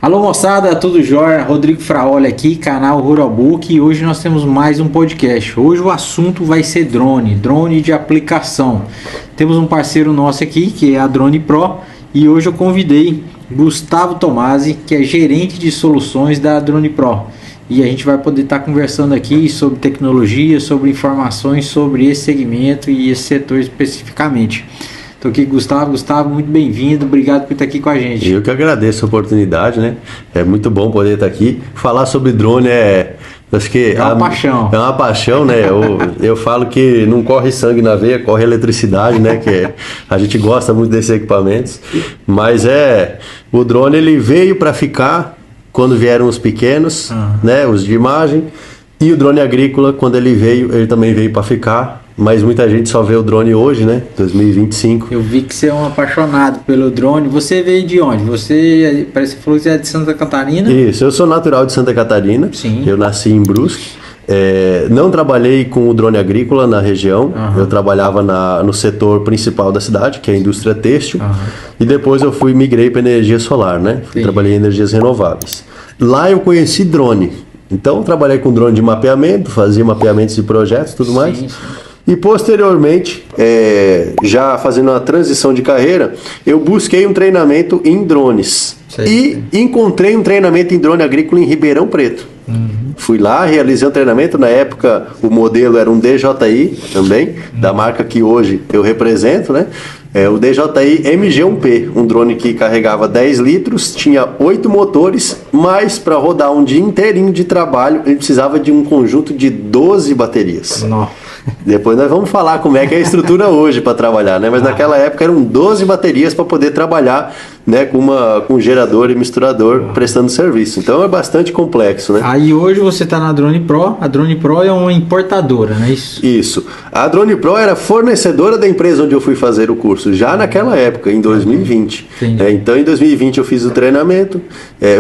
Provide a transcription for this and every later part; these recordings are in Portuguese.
Alô moçada, tudo jóia? Rodrigo Fraoli aqui, canal Ruralbook, e hoje nós temos mais um podcast. Hoje o assunto vai ser drone de aplicação. Temos um parceiro nosso aqui, que é a Drone Pro, e hoje eu convidei Gustavo Tomasi, que é gerente de soluções da Drone Pro. E a gente vai poder estar conversando aqui sobre tecnologia, sobre informações sobre esse segmento e esse setor especificamente. Estou aqui com o Gustavo. Gustavo, muito bem-vindo, obrigado por estar aqui com a gente. Eu que agradeço a oportunidade, né? É muito bom poder estar aqui. Falar sobre drone acho que é uma paixão. É uma paixão, né? Eu falo que não corre sangue na veia, corre eletricidade, né? A gente gosta muito desses equipamentos. Mas o drone ele veio para ficar quando vieram os pequenos, né? Os de imagem. E o drone agrícola, quando ele também veio para ficar. Mas muita gente só vê o drone hoje, né? 2025. Eu vi que você é um apaixonado pelo drone. Você veio de onde? Parece que falou que você é de Santa Catarina. Isso, eu sou natural de Santa Catarina. Sim. Eu nasci em Brusque. Não trabalhei com o drone agrícola na região. Eu trabalhava no setor principal da cidade, que é a indústria têxtil. E depois eu migrei para energia solar, né? Trabalhei em energias renováveis. Lá eu conheci drone. Então eu trabalhei com drone de mapeamento, fazia mapeamentos de projetos e tudo mais. Sim. E posteriormente, já fazendo uma transição de carreira, eu busquei um treinamento em drones. E encontrei um treinamento em drone agrícola em Ribeirão Preto. Fui lá, realizei um treinamento. Na época, o modelo era um DJI também, da marca que hoje eu represento, né? O DJI MG1P, um drone que carregava 10 litros, tinha 8 motores, mas para rodar um dia inteirinho de trabalho, ele precisava de um conjunto de 12 baterias. Nossa. Depois nós vamos falar como é que é a estrutura hoje para trabalhar, né? Mas naquela época eram 12 baterias para poder trabalhar, né, com gerador e misturador prestando serviço. Então é bastante complexo, né? Aí hoje você está na Drone Pro. A Drone Pro é uma importadora, não é isso? Isso. A Drone Pro era fornecedora da empresa onde eu fui fazer o curso, já naquela época, em 2020. Então em 2020 eu fiz o treinamento,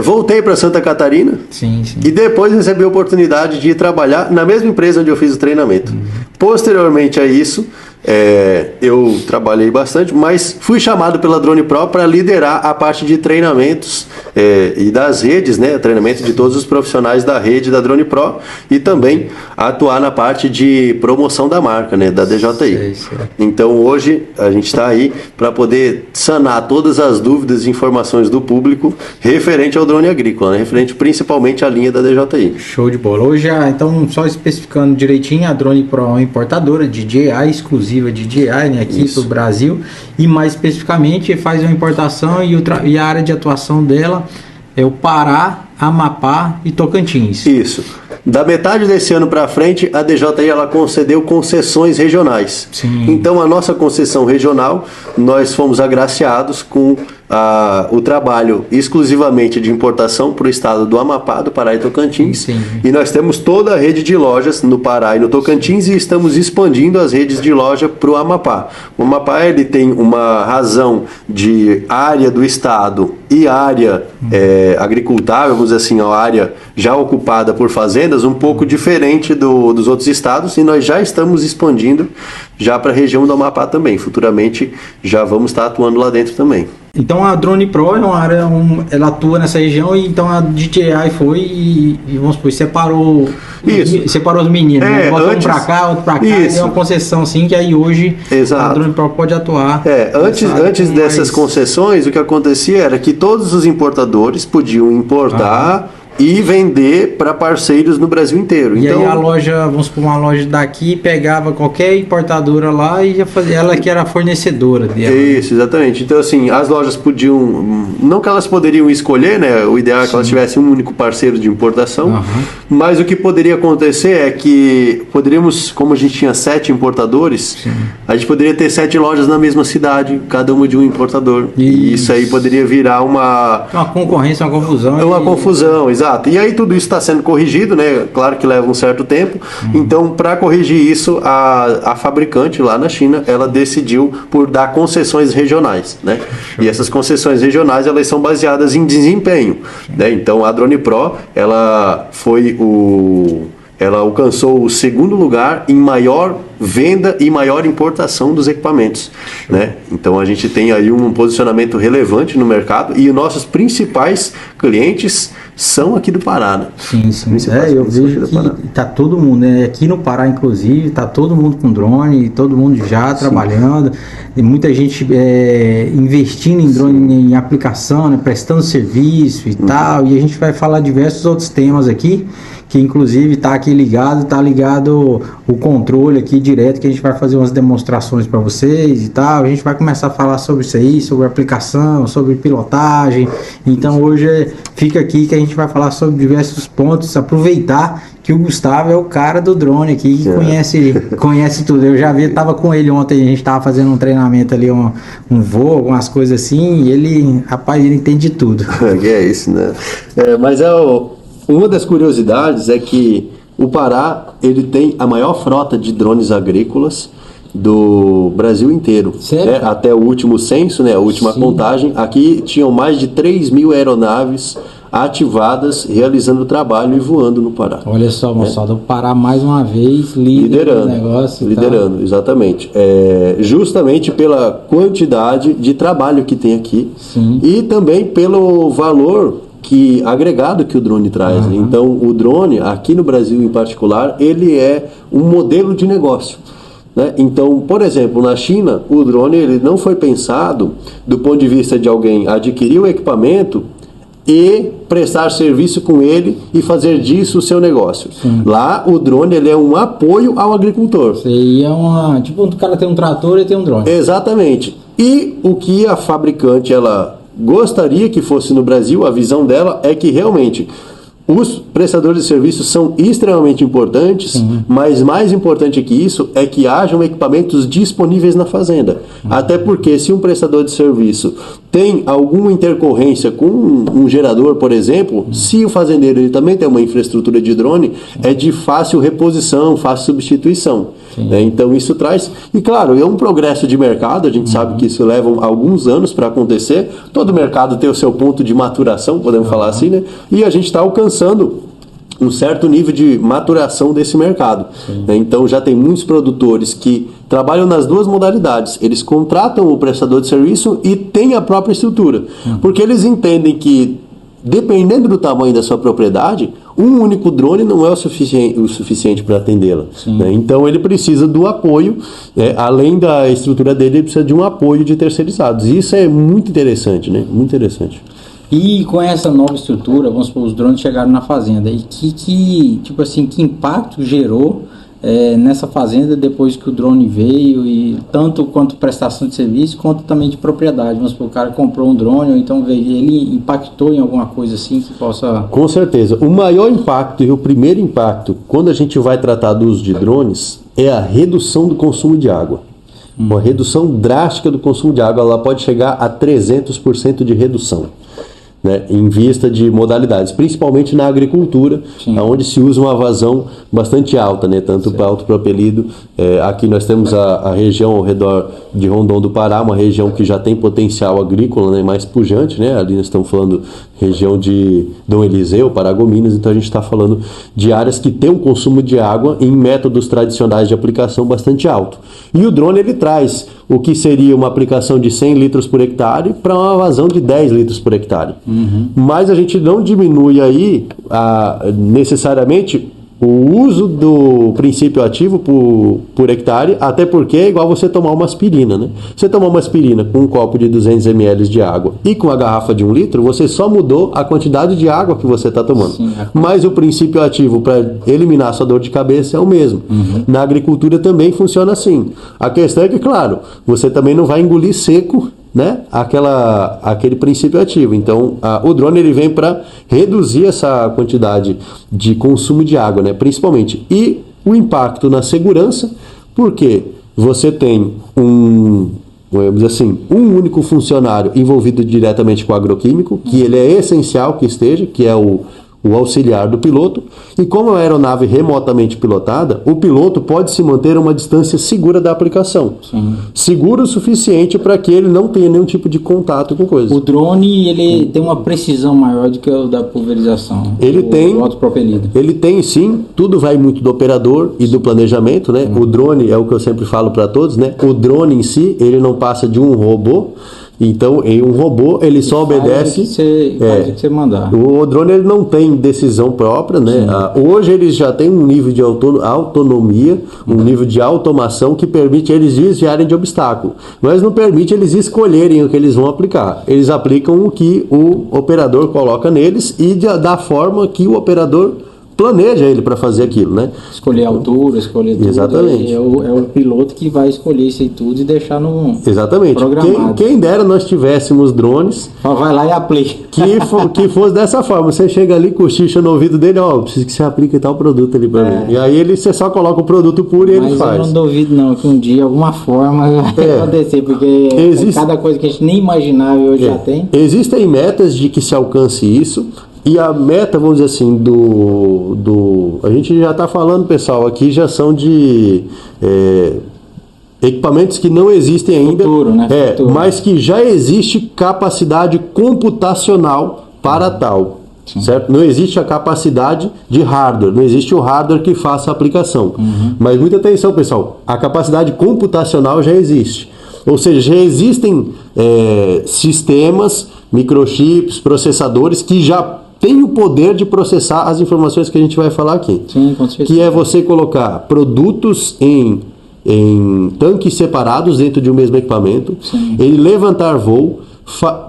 voltei para Santa Catarina. Sim. E depois recebi a oportunidade de ir trabalhar na mesma empresa onde eu fiz o treinamento. Posteriormente a isso, eu trabalhei bastante, mas fui chamado pela Drone Pro para liderar a parte de treinamentos e das redes, né? Treinamento de todos os profissionais da rede da Drone Pro e também atuar na parte de promoção da marca, né? Da DJI. Então hoje a gente está aí para poder sanar todas as dúvidas e informações do público referente ao drone agrícola, né? Referente principalmente à linha da DJI. Show de bola. Hoje, então, só especificando direitinho, a Drone Pro é uma importadora de DJI, exclusiva de DJI, né, aqui para o Brasil, e mais especificamente faz uma importação e a área de atuação dela é o Pará, Amapá e Tocantins. Isso. Da metade desse ano para frente, a DJI ela concedeu concessões regionais. Sim. Então, a nossa concessão regional, nós fomos agraciados com o trabalho exclusivamente de importação para o estado do Amapá, do Pará e Tocantins. Sim. E nós temos toda a rede de lojas no Pará e no Tocantins e estamos expandindo as redes de loja para o Amapá. O Amapá ele tem uma razão de área do estado e área agricultável, vamos dizer assim, a área já ocupada por fazendas, um pouco diferente dos outros estados, e nós já estamos expandindo já para a região do Amapá também. Futuramente já vamos estar atuando lá dentro também. Então a Drone Pro é uma área, ela atua nessa região, e então a DJI foi e vamos supor, separou os meninos, né? Botou um para cá, outro para cá, e deu uma concessão assim, que aí hoje a Drone Pro pode atuar. Antes dessas concessões, o que acontecia era que todos os importadores podiam importar e vender para parceiros no Brasil inteiro. E então, aí a loja, vamos supor, uma loja daqui pegava qualquer importadora lá e já fazia, ela que era a fornecedora dela. Isso, exatamente. Então assim, as lojas podiam, não que elas poderiam escolher, né? O ideal é que elas tivessem um único parceiro de importação, mas o que poderia acontecer é que poderíamos, como a gente tinha 7 importadores, a gente poderia ter 7 lojas na mesma cidade, cada uma de um importador. E isso aí poderia virar uma concorrência, uma confusão. Uma confusão, exato. E aí tudo isso está sendo corrigido, né? Claro que leva um certo tempo. Então, para corrigir isso, a fabricante lá na China, ela decidiu por dar concessões regionais, né? E essas concessões regionais, elas são baseadas em desempenho, né? Então, a Drone Pro, ela foi ela alcançou o segundo lugar em maior venda e maior importação dos equipamentos, né? Então a gente tem aí um posicionamento relevante no mercado e os nossos principais clientes são aqui do Pará, né? Sim. Eu vejo que tá todo mundo, né? Aqui no Pará, inclusive, tá todo mundo com drone, todo mundo já trabalhando, e muita gente investindo em drone, em aplicação, né? Prestando serviço e tal, e a gente vai falar diversos outros temas aqui, que inclusive tá ligado o controle aqui direto, que a gente vai fazer umas demonstrações para vocês e tal. A gente vai começar a falar sobre isso aí, sobre aplicação, sobre pilotagem. Então hoje fica aqui que a gente vai falar sobre diversos pontos, aproveitar que o Gustavo é o cara do drone aqui, que conhece tudo. Eu já tava com ele ontem, a gente tava fazendo um treinamento ali, um voo, algumas coisas assim, e ele entende tudo. Que é isso, né? Mas uma das curiosidades é que o Pará, ele tem a maior frota de drones agrícolas do Brasil inteiro. Sério? Até o último censo, né, a última contagem, aqui tinham mais de 3.000 aeronaves ativadas, realizando trabalho e voando no Pará. Olha só, moçada, o Pará mais uma vez liderando o negócio. Liderando, exatamente. Justamente pela quantidade de trabalho que tem aqui. Sim. E também pelo valor agregado que o drone traz. Uhum. Então, o drone, aqui no Brasil em particular, ele é um modelo de negócio, né? Então, por exemplo, na China, o drone ele não foi pensado do ponto de vista de alguém adquirir o equipamento e prestar serviço com ele e fazer disso o seu negócio. Sim. Lá, o drone ele é um apoio ao agricultor. Seria tipo, o cara tem um trator e tem um drone. Exatamente. E o que a fabricante, ela gostaria que fosse no Brasil, a visão dela é que realmente os prestadores de serviços são extremamente importantes, mas mais importante que isso é que hajam equipamentos disponíveis na fazenda. Até porque se um prestador de serviço tem alguma intercorrência com um gerador, por exemplo, se o fazendeiro ele também tem uma infraestrutura de drone, é de fácil reposição, fácil substituição. Então isso traz, e claro, é um progresso de mercado, a gente sabe que isso leva alguns anos para acontecer, todo mercado tem o seu ponto de maturação, podemos falar assim, né? E a gente está alcançando um certo nível de maturação desse mercado. Então já tem muitos produtores que trabalham nas duas modalidades, eles contratam o prestador de serviço e têm a própria estrutura, porque eles entendem que dependendo do tamanho da sua propriedade, um único drone não é o suficiente para atendê-la. Né? Então ele precisa do apoio, além da estrutura dele, ele precisa de um apoio de terceirizados. E isso é muito interessante, né? Muito interessante. E com essa nova estrutura, vamos supor, os drones chegaram na fazenda, e que impacto gerou nessa fazenda depois que o drone veio, e tanto quanto prestação de serviço, quanto também de propriedade. Vamos supor, o cara comprou um drone, ou então veio, ele impactou em alguma coisa assim que possa... Com certeza. O maior impacto e o primeiro impacto, quando a gente vai tratar do uso de drones, é a redução do consumo de água. Uma redução drástica do consumo de água, ela pode chegar a 300% de redução. Né, em vista de modalidades, principalmente na agricultura, onde se usa uma vazão bastante alta, né, tanto para autopropelido. Aqui nós temos a região ao redor de Rondon do Pará, uma região que já tem potencial agrícola, né, mais pujante, né, ali nós estamos falando região de Dom Eliseu, Paragominas, então a gente está falando de áreas que têm um consumo de água em métodos tradicionais de aplicação bastante alto. E o drone ele traz o que seria uma aplicação de 100 litros por hectare para uma vazão de 10 litros por hectare. Mas a gente não diminui aí necessariamente o uso do princípio ativo por hectare, até porque é igual você tomar uma aspirina, né? Você tomar uma aspirina com um copo de 200 ml de água e com a garrafa de 1 litro, você só mudou a quantidade de água que você está tomando. Mas o princípio ativo para eliminar a sua dor de cabeça é o mesmo. Na agricultura também funciona assim. A questão é que, claro, você também não vai engolir seco, né, aquele princípio ativo. Então, o drone ele vem para reduzir essa quantidade de consumo de água, né, principalmente. E o impacto na segurança, porque você tem vamos dizer assim, um único funcionário envolvido diretamente com o agroquímico, que ele é essencial que esteja, que é o o auxiliar do piloto, e como é uma aeronave remotamente pilotada, o piloto pode se manter a uma distância segura da aplicação. Sim. Seguro o suficiente para que ele não tenha nenhum tipo de contato com coisa. O drone, ele tem uma precisão maior do que o da pulverização. O autopropelido. Ele tem sim, tudo vai muito do operador e do planejamento, né? O drone é o que eu sempre falo para todos, né? O drone em si, ele não passa de um robô. Então, em um robô, ele só obedece. Faz o que você mandar. O drone ele não tem decisão própria, né? Hoje eles já têm um nível de autonomia, um nível de automação que permite eles desviarem de obstáculo, mas não permite eles escolherem o que eles vão aplicar. Eles aplicam o que o operador coloca neles e da forma que o operador planeja ele para fazer aquilo, né? Escolher a altura, escolher tudo. Exatamente. É o piloto que vai escolher isso aí tudo e deixar no Exatamente. programado. Quem dera nós tivéssemos drones vai lá e aplica. que fosse dessa forma. Você chega ali, cochicha no ouvido dele, preciso que você aplique tal produto ali para mim. E aí você só coloca o produto puro e ele faz. Mas eu não duvido não que um dia, alguma forma, vai acontecer, porque cada coisa que a gente nem imaginava hoje já tem. Existem metas de que se alcance isso. E a meta, vamos dizer assim, a gente já está falando, pessoal, aqui já são de equipamentos que não existem ainda, futuro, né? mas que já existe capacidade computacional para tal. Certo? Não existe a capacidade de hardware, não existe o hardware que faça a aplicação. Mas muita atenção, pessoal, a capacidade computacional já existe. Ou seja, já existem sistemas, microchips, processadores que já tem o poder de processar as informações que a gente vai falar aqui. Sim, com certeza. Que é você colocar produtos em tanques separados dentro de um mesmo equipamento, ele levantar voo,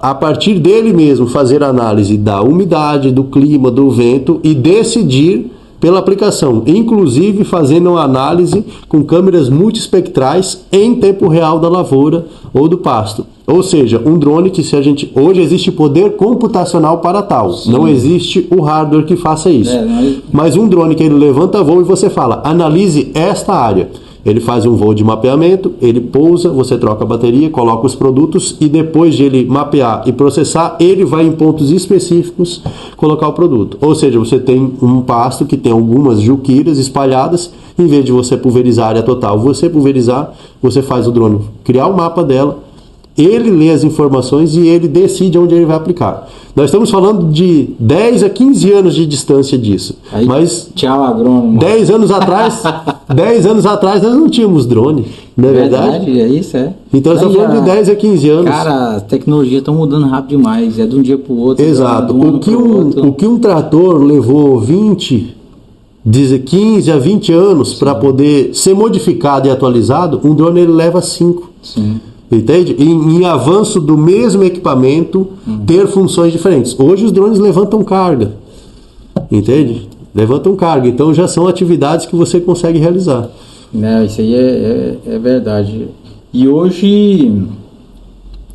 a partir dele mesmo fazer análise da umidade, do clima, do vento e decidir pela aplicação, inclusive fazendo uma análise com câmeras multiespectrais em tempo real da lavoura ou do pasto. Ou seja, um drone que hoje existe poder computacional para tal. Sim. Não existe o hardware que faça isso. Mas um drone que ele levanta voo e você fala, analise esta área. Ele faz um voo de mapeamento, ele pousa, você troca a bateria, coloca os produtos e depois de ele mapear e processar, ele vai em pontos específicos colocar o produto. Ou seja, você tem um pasto que tem algumas juqueiras espalhadas, em vez de você pulverizar a área total, você faz o drone criar o mapa dela, ele lê as informações e ele decide onde ele vai aplicar. Nós estamos falando de 10 a 15 anos de distância disso. Aí, mas tchau, agrônomo. 10 anos atrás nós não tínhamos drone, não é verdade? É isso, Então nós estamos falando de 10 a 15 anos. Cara, as tecnologias estão mudando rápido demais, é de um dia para o outro. Exato. O que um trator levou 15 a 20 anos para poder ser modificado e atualizado, um drone ele leva 5. Sim. Entende? Em avanço do mesmo equipamento, ter funções diferentes. Hoje os drones levantam carga. Entende? Levantam carga. Então já são atividades que você consegue realizar. Isso aí é verdade. E hoje,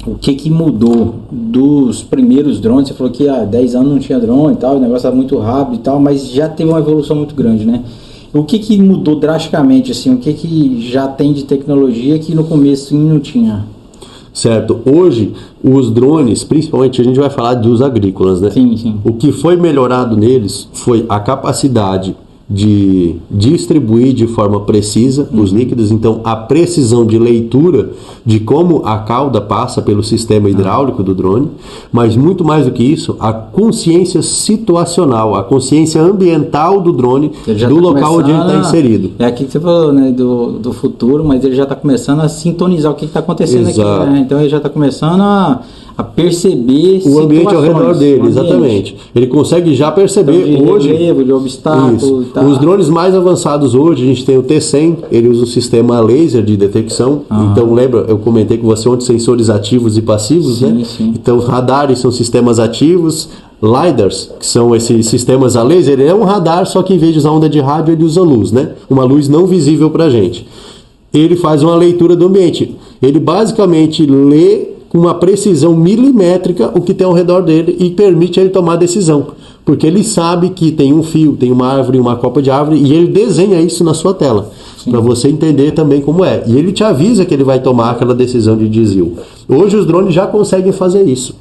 o que mudou dos primeiros drones? Você falou que há 10 anos não tinha drone e tal, o negócio estava muito rápido e tal, mas já teve uma evolução muito grande, né? O que mudou drasticamente, assim? O que já tem de tecnologia que no começo não tinha? Certo. Hoje, os drones, principalmente a gente vai falar dos agrícolas, né? Sim. O que foi melhorado neles foi a capacidade de distribuir de forma precisa os líquidos, então a precisão de leitura de como a cauda passa pelo sistema hidráulico do drone, mas muito mais do que isso, a consciência situacional, a consciência ambiental do drone, do local onde ele está inserido. É aqui que você falou, né, do futuro, mas ele já está começando a sintonizar o que está acontecendo. Exato. Aqui, né? Então ele já está começando a perceber o ambiente ao redor dele, exatamente. Ele consegue já perceber então, hoje relevo, de obstáculo e tal. Os drones mais avançados hoje, a gente tem o T100, ele usa o sistema laser de detecção. Então lembra, eu comentei com você ontem, sensores ativos e passivos, sim, né? Sim. Então radares são sistemas ativos, LiDARs, que são esses sistemas a laser, ele é um radar, só que em vez de usar onda de rádio, ele usa luz, né? Uma luz não visível pra gente. Ele faz uma leitura do ambiente. Ele basicamente lê com uma precisão milimétrica o que tem ao redor dele e permite ele tomar decisão. Porque ele sabe que tem um fio, tem uma árvore, uma copa de árvore, e ele desenha isso na sua tela, para você entender também como é. E ele te avisa que ele vai tomar aquela decisão de desvio. Hoje os drones já conseguem fazer isso.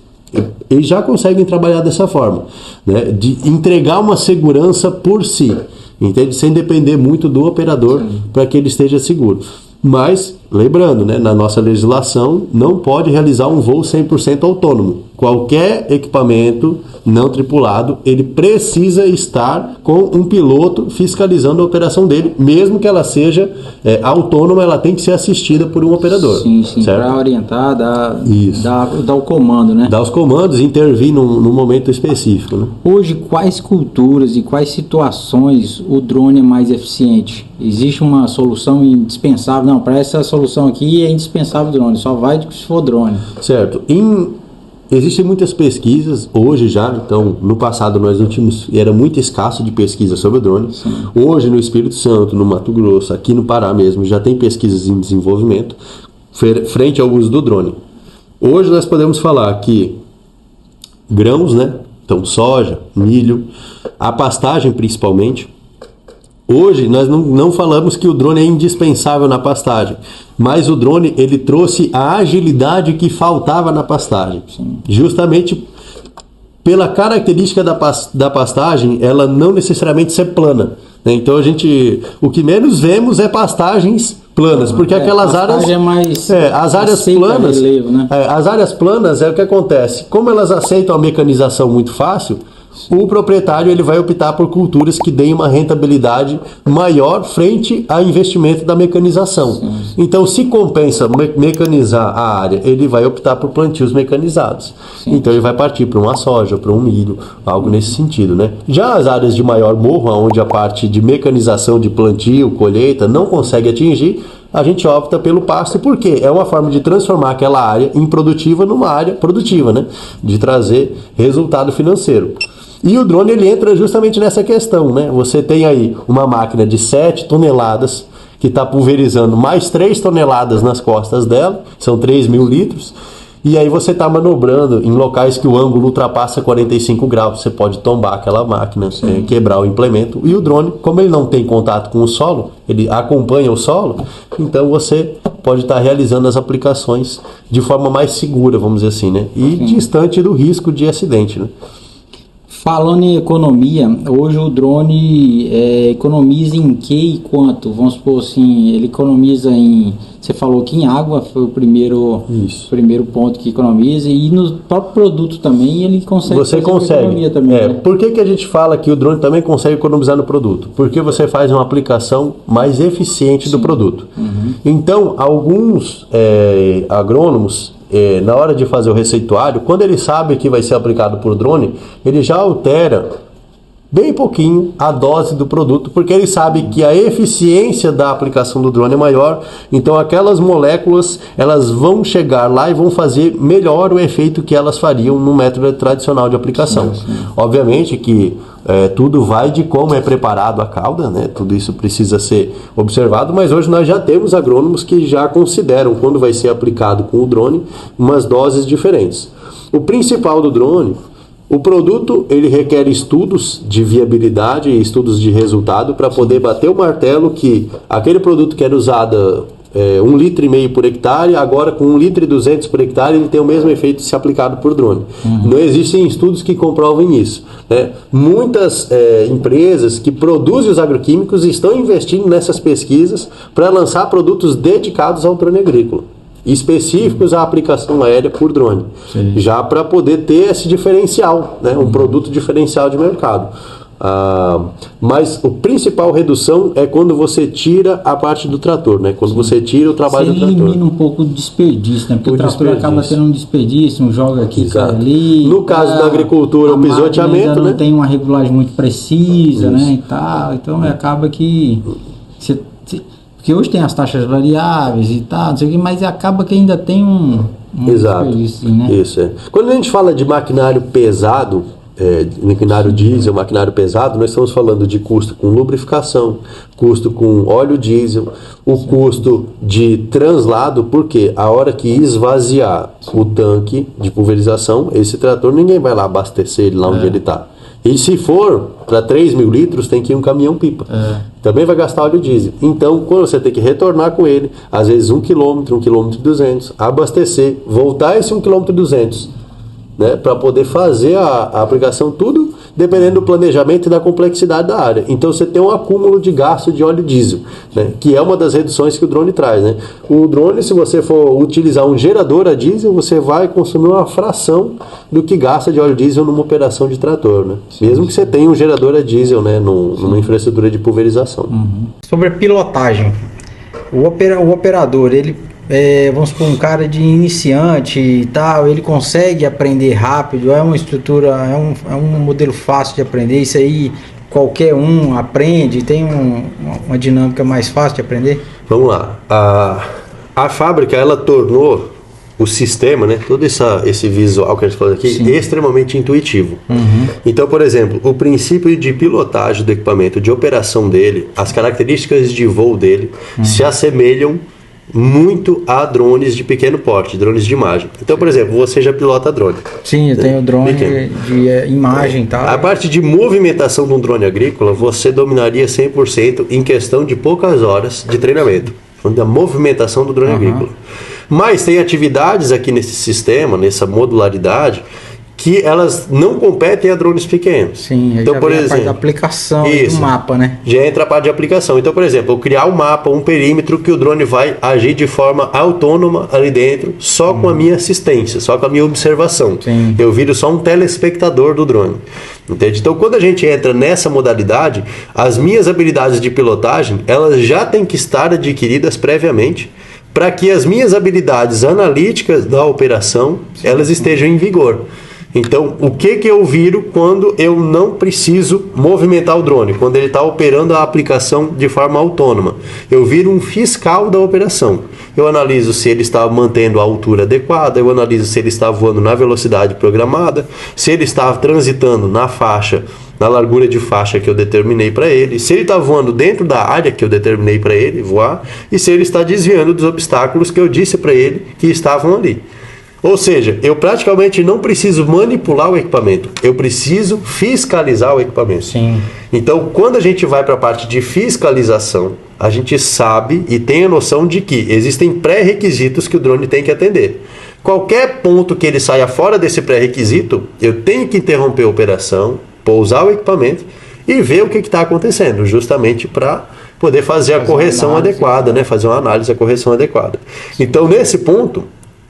eles já conseguem trabalhar dessa forma, né? De entregar uma segurança por si, entende? Sem depender muito do operador para que ele esteja seguro. Mas, lembrando, né, na nossa legislação, não pode realizar um voo 100% autônomo. Qualquer equipamento não tripulado, ele precisa estar com um piloto fiscalizando a operação dele, mesmo que ela seja autônoma, ela tem que ser assistida por um operador. Sim, para orientar, dar o comando, né? Dar os comandos e intervir num momento específico, né? Hoje, quais culturas e quais situações o drone é mais eficiente? Existe uma solução indispensável? Não, para essa solução aqui é indispensável o drone, só vai se for drone. Certo. Existem muitas pesquisas hoje já, então no passado nós não tínhamos, era muito escasso de pesquisa sobre o drone. Sim. Hoje no Espírito Santo, no Mato Grosso, aqui no Pará mesmo, já tem pesquisas em desenvolvimento frente ao uso do drone. Hoje nós podemos falar que grãos, né? Então soja, milho, a pastagem principalmente. Hoje nós não falamos que o drone é indispensável na pastagem, mas o drone ele trouxe a agilidade que faltava na pastagem. Sim. Justamente pela característica da pastagem, ela não necessariamente ser plana, né? Então o que menos vemos é pastagens planas, porque aquelas áreas as áreas planas, relevo, né? As áreas planas é o que acontece. Como elas aceitam a mecanização muito fácil, o proprietário ele vai optar por culturas que deem uma rentabilidade maior frente ao investimento da mecanização. Sim. Então, se compensa mecanizar a área, ele vai optar por plantios mecanizados. Sim. Então, ele vai partir para uma soja, para um milho, algo nesse sentido, né? Já as áreas de maior morro, onde a parte de mecanização de plantio, colheita, não consegue atingir, a gente opta pelo pasto, porque é uma forma de transformar aquela área improdutiva numa área produtiva, né? De trazer resultado financeiro. E o drone ele entra justamente nessa questão, né? Você tem aí uma máquina de 7 toneladas que está pulverizando mais 3 toneladas nas costas dela, são 3.000 litros, e aí você está manobrando em locais que o ângulo ultrapassa 45 graus, você pode tombar aquela máquina, quebrar o implemento, e o drone, como ele não tem contato com o solo, ele acompanha o solo, então você pode estar realizando as aplicações de forma mais segura, vamos dizer assim, né? E distante do risco de acidente, né? Falando em economia, hoje o drone economiza em que e quanto? Vamos supor assim, ele economiza em... Você falou que em água foi o primeiro ponto que economiza, e no próprio produto também ele consegue economia também. Né? Por que a gente fala que o drone também consegue economizar no produto? Porque você faz uma aplicação mais eficiente do produto. Uhum. Então, alguns agrônomos... na hora de fazer o receituário, quando ele sabe que vai ser aplicado por drone, ele já altera bem pouquinho a dose do produto, porque ele sabe que a eficiência da aplicação do drone é maior, então aquelas moléculas elas vão chegar lá e vão fazer melhor o efeito que elas fariam no método tradicional de aplicação. Sim. Obviamente que tudo vai de como é preparado a cauda, né? Tudo isso precisa ser observado, mas hoje nós já temos agrônomos que já consideram, quando vai ser aplicado com o drone, umas doses diferentes. O principal do drone, o produto, ele requer estudos de viabilidade e estudos de resultado para poder bater o martelo que aquele produto que era usado 1,5 litro por hectare, agora com 1,2 litro por hectare ele tem o mesmo efeito se aplicado por drone. Uhum. Não existem estudos que comprovem isso, né? Muitas empresas que produzem os agroquímicos estão investindo nessas pesquisas para lançar produtos dedicados ao drone agrícola, específicos à aplicação aérea por drone. Sim. Já para poder ter esse diferencial, né? Um produto diferencial de mercado. Mas a principal redução é quando você tira a parte do trator, né? Quando você tira o trabalho do trator. Você elimina um pouco do desperdício, né? Porque o trator acaba tendo um desperdício, joga aqui, sai ali. No caso da agricultura, o pisoteamento, não tem uma regulagem muito precisa, né? E tal. Então acaba que porque hoje tem as taxas variáveis e tal, não sei o que, mas acaba que ainda tem um desperdício, né? Isso. Quando a gente fala de maquinário pesado, maquinário diesel, maquinário pesado, nós estamos falando de custo com lubrificação, custo com óleo diesel, o custo de translado, porque a hora que esvaziar o tanque de pulverização, esse trator ninguém vai lá abastecer ele lá onde ele está. E se for para 3.000 litros, tem que ir um caminhão-pipa. Também vai gastar óleo diesel. Então, quando você tem que retornar com ele, às vezes 1 km, 1,2 km, abastecer, voltar esse 1,2 km, né, para poder fazer a aplicação, tudo dependendo do planejamento e da complexidade da área. Então você tem um acúmulo de gasto de óleo diesel, né, que é uma das reduções que o drone traz, né? O drone, se você for utilizar um gerador a diesel, você vai consumir uma fração do que gasta de óleo diesel numa operação de trator, né? Mesmo que você tenha um gerador a diesel, né, numa infraestrutura de pulverização. Sobre a pilotagem, o operador, ele vamos supor, um cara de iniciante e tal, ele consegue aprender rápido, é uma estrutura, é um modelo fácil de aprender, isso aí qualquer um aprende, tem uma dinâmica mais fácil de aprender? Vamos lá, a fábrica, ela tornou o sistema, né, todo esse visual que a gente falou aqui, sim, extremamente intuitivo. Então, por exemplo, o princípio de pilotagem do equipamento, de operação dele, as características de voo dele se assemelham muito a drones de pequeno porte, drones de imagem. Então, por exemplo, você já pilota drone. Sim, eu tenho drone de imagem e tal. A parte de movimentação de um drone agrícola, você dominaria 100% em questão de poucas horas de treinamento. Falando da movimentação do drone agrícola. Mas tem atividades aqui nesse sistema, nessa modularidade, que elas não competem a drones pequenos. Sim, então, por exemplo, a parte da aplicação do mapa, né? Já entra a parte de aplicação. Então, por exemplo, eu criar um mapa, um perímetro que o drone vai agir de forma autônoma ali dentro, só com a minha assistência, só com a minha observação. Sim. Eu viro só um telespectador do drone. Entende? Então, quando a gente entra nessa modalidade, as minhas habilidades de pilotagem, elas já têm que estar adquiridas previamente, para que as minhas habilidades analíticas da operação, elas estejam em vigor. Então, o que eu viro quando eu não preciso movimentar o drone? Quando ele está operando a aplicação de forma autônoma. Eu viro um fiscal da operação. Eu analiso se ele está mantendo a altura adequada, eu analiso se ele está voando na velocidade programada, se ele está transitando na faixa, na largura de faixa que eu determinei para ele, se ele está voando dentro da área que eu determinei para ele voar, e se ele está desviando dos obstáculos que eu disse para ele que estavam ali. Ou seja, eu praticamente não preciso manipular o equipamento, eu preciso fiscalizar o equipamento. Sim. Então, quando a gente vai para a parte de fiscalização, a gente sabe e tem a noção de que existem pré-requisitos que o drone tem que atender. Qualquer ponto que ele saia fora desse pré-requisito, eu tenho que interromper a operação, pousar o equipamento e ver o que está acontecendo, justamente para poder fazer a correção adequada, né? Fazer uma análise, a correção adequada. Então, nesse ponto,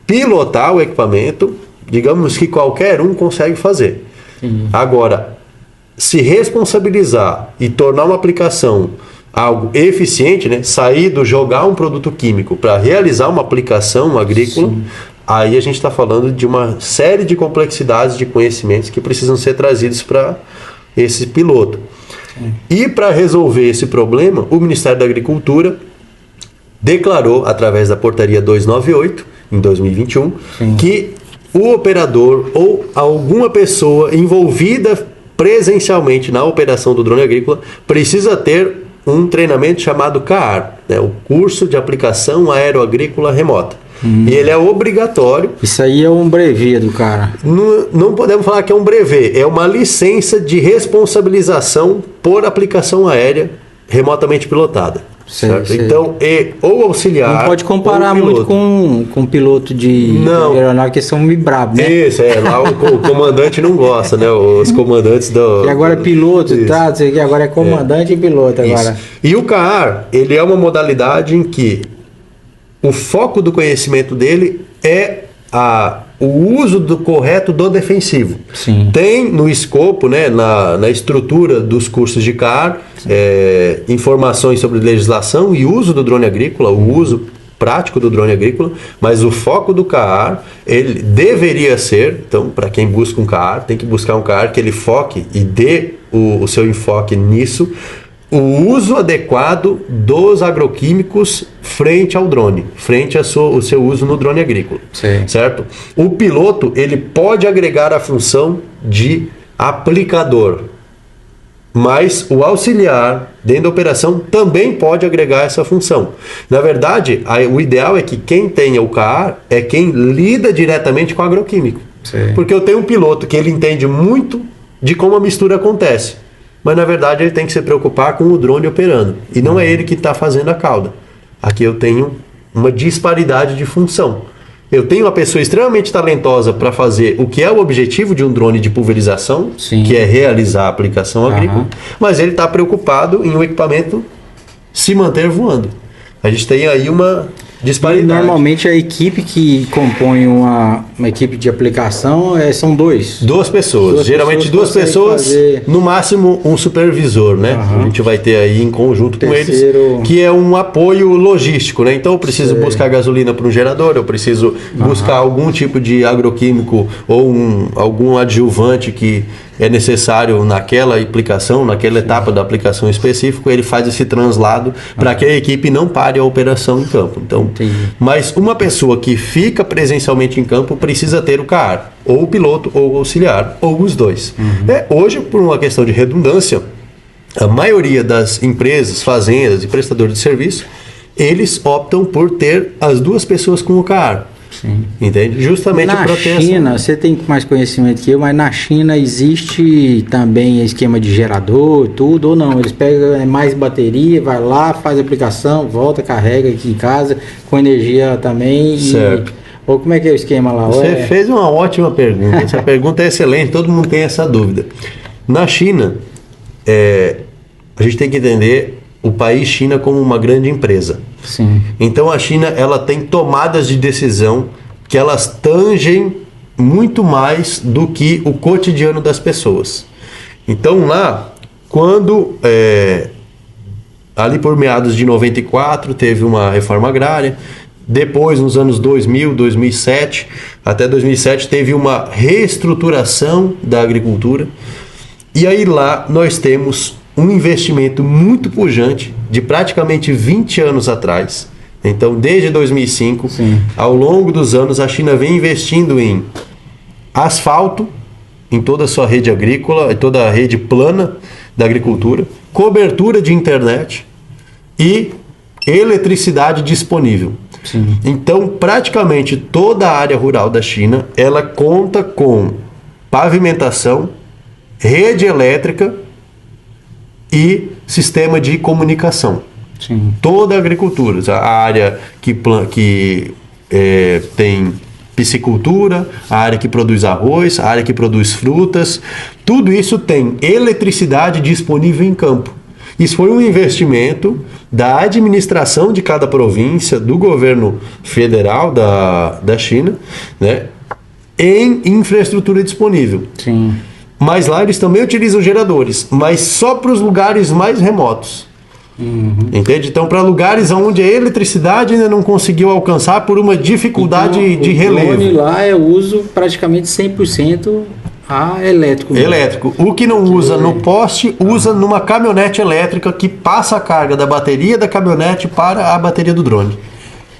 pilotar o equipamento, digamos que qualquer um consegue fazer. Agora, se responsabilizar e tornar uma aplicação algo eficiente, né? Sair do jogar um produto químico para realizar uma aplicação agrícola, sim, aí a gente está falando de uma série de complexidades de conhecimentos que precisam ser trazidos para esse piloto. E para resolver esse problema, o Ministério da Agricultura declarou, através da portaria 298, em 2021, sim, que o operador ou alguma pessoa envolvida presencialmente na operação do drone agrícola precisa ter um treinamento chamado CAAR, né, o Curso de Aplicação Aeroagrícola Remota. E ele é obrigatório. Isso aí é um brevet do cara. Não podemos falar que é um brevet, é uma licença de responsabilização por aplicação aérea remotamente pilotada. Certo? Então, ou auxiliar. Não pode comparar muito com piloto de aeronave, que são muito bravos, né? Isso, lá o comandante não gosta, né? Os comandantes do. E agora é piloto, tá? Agora é comandante e piloto agora. Isso. E o CAAR, ele é uma modalidade em que o foco do conhecimento dele é o uso correto do defensivo. Sim. Tem no escopo, né, na estrutura dos cursos de CAAR, informações sobre legislação e uso do drone agrícola, o uso prático do drone agrícola, mas o foco do CAAR, ele deveria ser, então, para quem busca um CAAR, tem que buscar um CAAR que ele foque e dê o seu enfoque nisso, o uso adequado dos agroquímicos frente ao drone, frente ao seu uso no drone agrícola. Sim. Certo? O piloto, ele pode agregar a função de aplicador, mas o auxiliar dentro da operação também pode agregar essa função. Na verdade, o ideal é que quem tenha o CAAR é quem lida diretamente com o agroquímico. Sim. Porque eu tenho um piloto que ele entende muito de como a mistura acontece, mas na verdade ele tem que se preocupar com o drone operando, e não é ele que está fazendo a cauda. Aqui eu tenho uma disparidade de função. eu tenho uma pessoa extremamente talentosa para fazer o que é o objetivo de um drone de pulverização, Sim. que é realizar a aplicação agrícola, mas ele está preocupado em o equipamento se manter voando. A gente tem aí uma disparidade. E normalmente a equipe que compõe uma equipe de aplicação são duas pessoas. Geralmente duas pessoas, fazer... no máximo um supervisor, né? A gente vai ter aí em conjunto com eles, que é um apoio logístico, né? Então eu preciso buscar gasolina para um gerador, eu preciso buscar algum tipo de agroquímico ou algum adjuvante que é necessário naquela aplicação, naquela etapa da aplicação específica, ele faz esse translado para que a equipe não pare a operação em campo. Então, mas uma pessoa que fica presencialmente em campo precisa ter o CAR, ou o piloto, ou o auxiliar, ou os dois. Hoje, por uma questão de redundância, a maioria das empresas, fazendas e prestadores de serviço, eles optam por ter as duas pessoas com o CAR. Sim. Entende? Justamente na China, você tem mais conhecimento que eu, mas na China existe também esquema de gerador, tudo, ou não? Eles pegam mais bateria, vai lá, faz a aplicação, volta, carrega aqui em casa, com energia também. Certo. Ou como é que é o esquema lá? Você fez uma ótima pergunta. Essa pergunta é excelente, todo mundo tem essa dúvida. Na China, a gente tem que entender o país China como uma grande empresa. Sim. Então a China, ela tem tomadas de decisão que elas tangem muito mais do que o cotidiano das pessoas. Então lá, quando ali por meados de 94 teve uma reforma agrária, depois nos anos 2000, 2007, até 2007 teve uma reestruturação da agricultura, e aí lá nós temos um investimento muito pujante de praticamente 20 anos atrás. Então, desde 2005, ao longo dos anos, a China vem investindo em asfalto, em toda a sua rede agrícola, em toda a rede plana da agricultura, cobertura de internet e eletricidade disponível. Sim. Então, praticamente toda a área rural da China, ela conta com pavimentação, rede elétrica e sistema de comunicação. Sim. Toda a agricultura, a área que tem piscicultura, a área que produz arroz, a área que produz frutas, tudo isso tem eletricidade disponível em campo. Isso foi um investimento da administração de cada província, do governo federal da China, né, em infraestrutura disponível. Sim. Mas lá eles também utilizam geradores, mas só para os lugares mais remotos. Entende? Então, para lugares onde a eletricidade ainda não conseguiu alcançar por uma dificuldade de relevo. O drone lá é uso praticamente 100% elétrico. Elétrico. O que não usa no poste, usa numa caminhonete elétrica que passa a carga da bateria da caminhonete para a bateria do drone.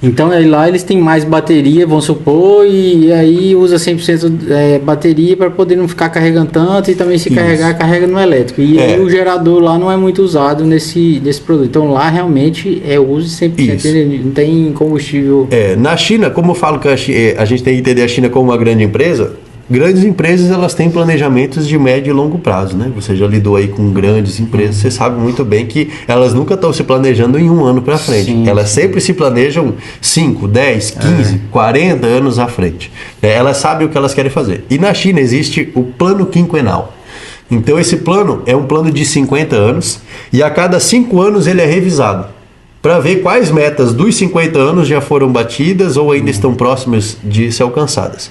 Então aí lá eles têm mais bateria, vamos supor, e aí usa 100% bateria para poder não ficar carregando tanto, e também se carregar, carrega no elétrico. E aí o gerador lá não é muito usado nesse produto. Então lá realmente é uso de 100%, ele não tem combustível. Na China, como eu falo que a gente tem que entender a China como uma grande empresa, grandes empresas elas têm planejamentos de médio e longo prazo, né? Você já lidou aí com grandes empresas, você sabe muito bem que elas nunca estão se planejando em um ano para frente. Elas sempre se planejam 5, 10, 15, 40 anos à frente. Elas sabem o que elas querem fazer. E na China existe o plano quinquenal. Então esse plano é um plano de 50 anos e a cada 5 anos ele é revisado para ver quais metas dos 50 anos já foram batidas ou ainda estão próximas de ser alcançadas.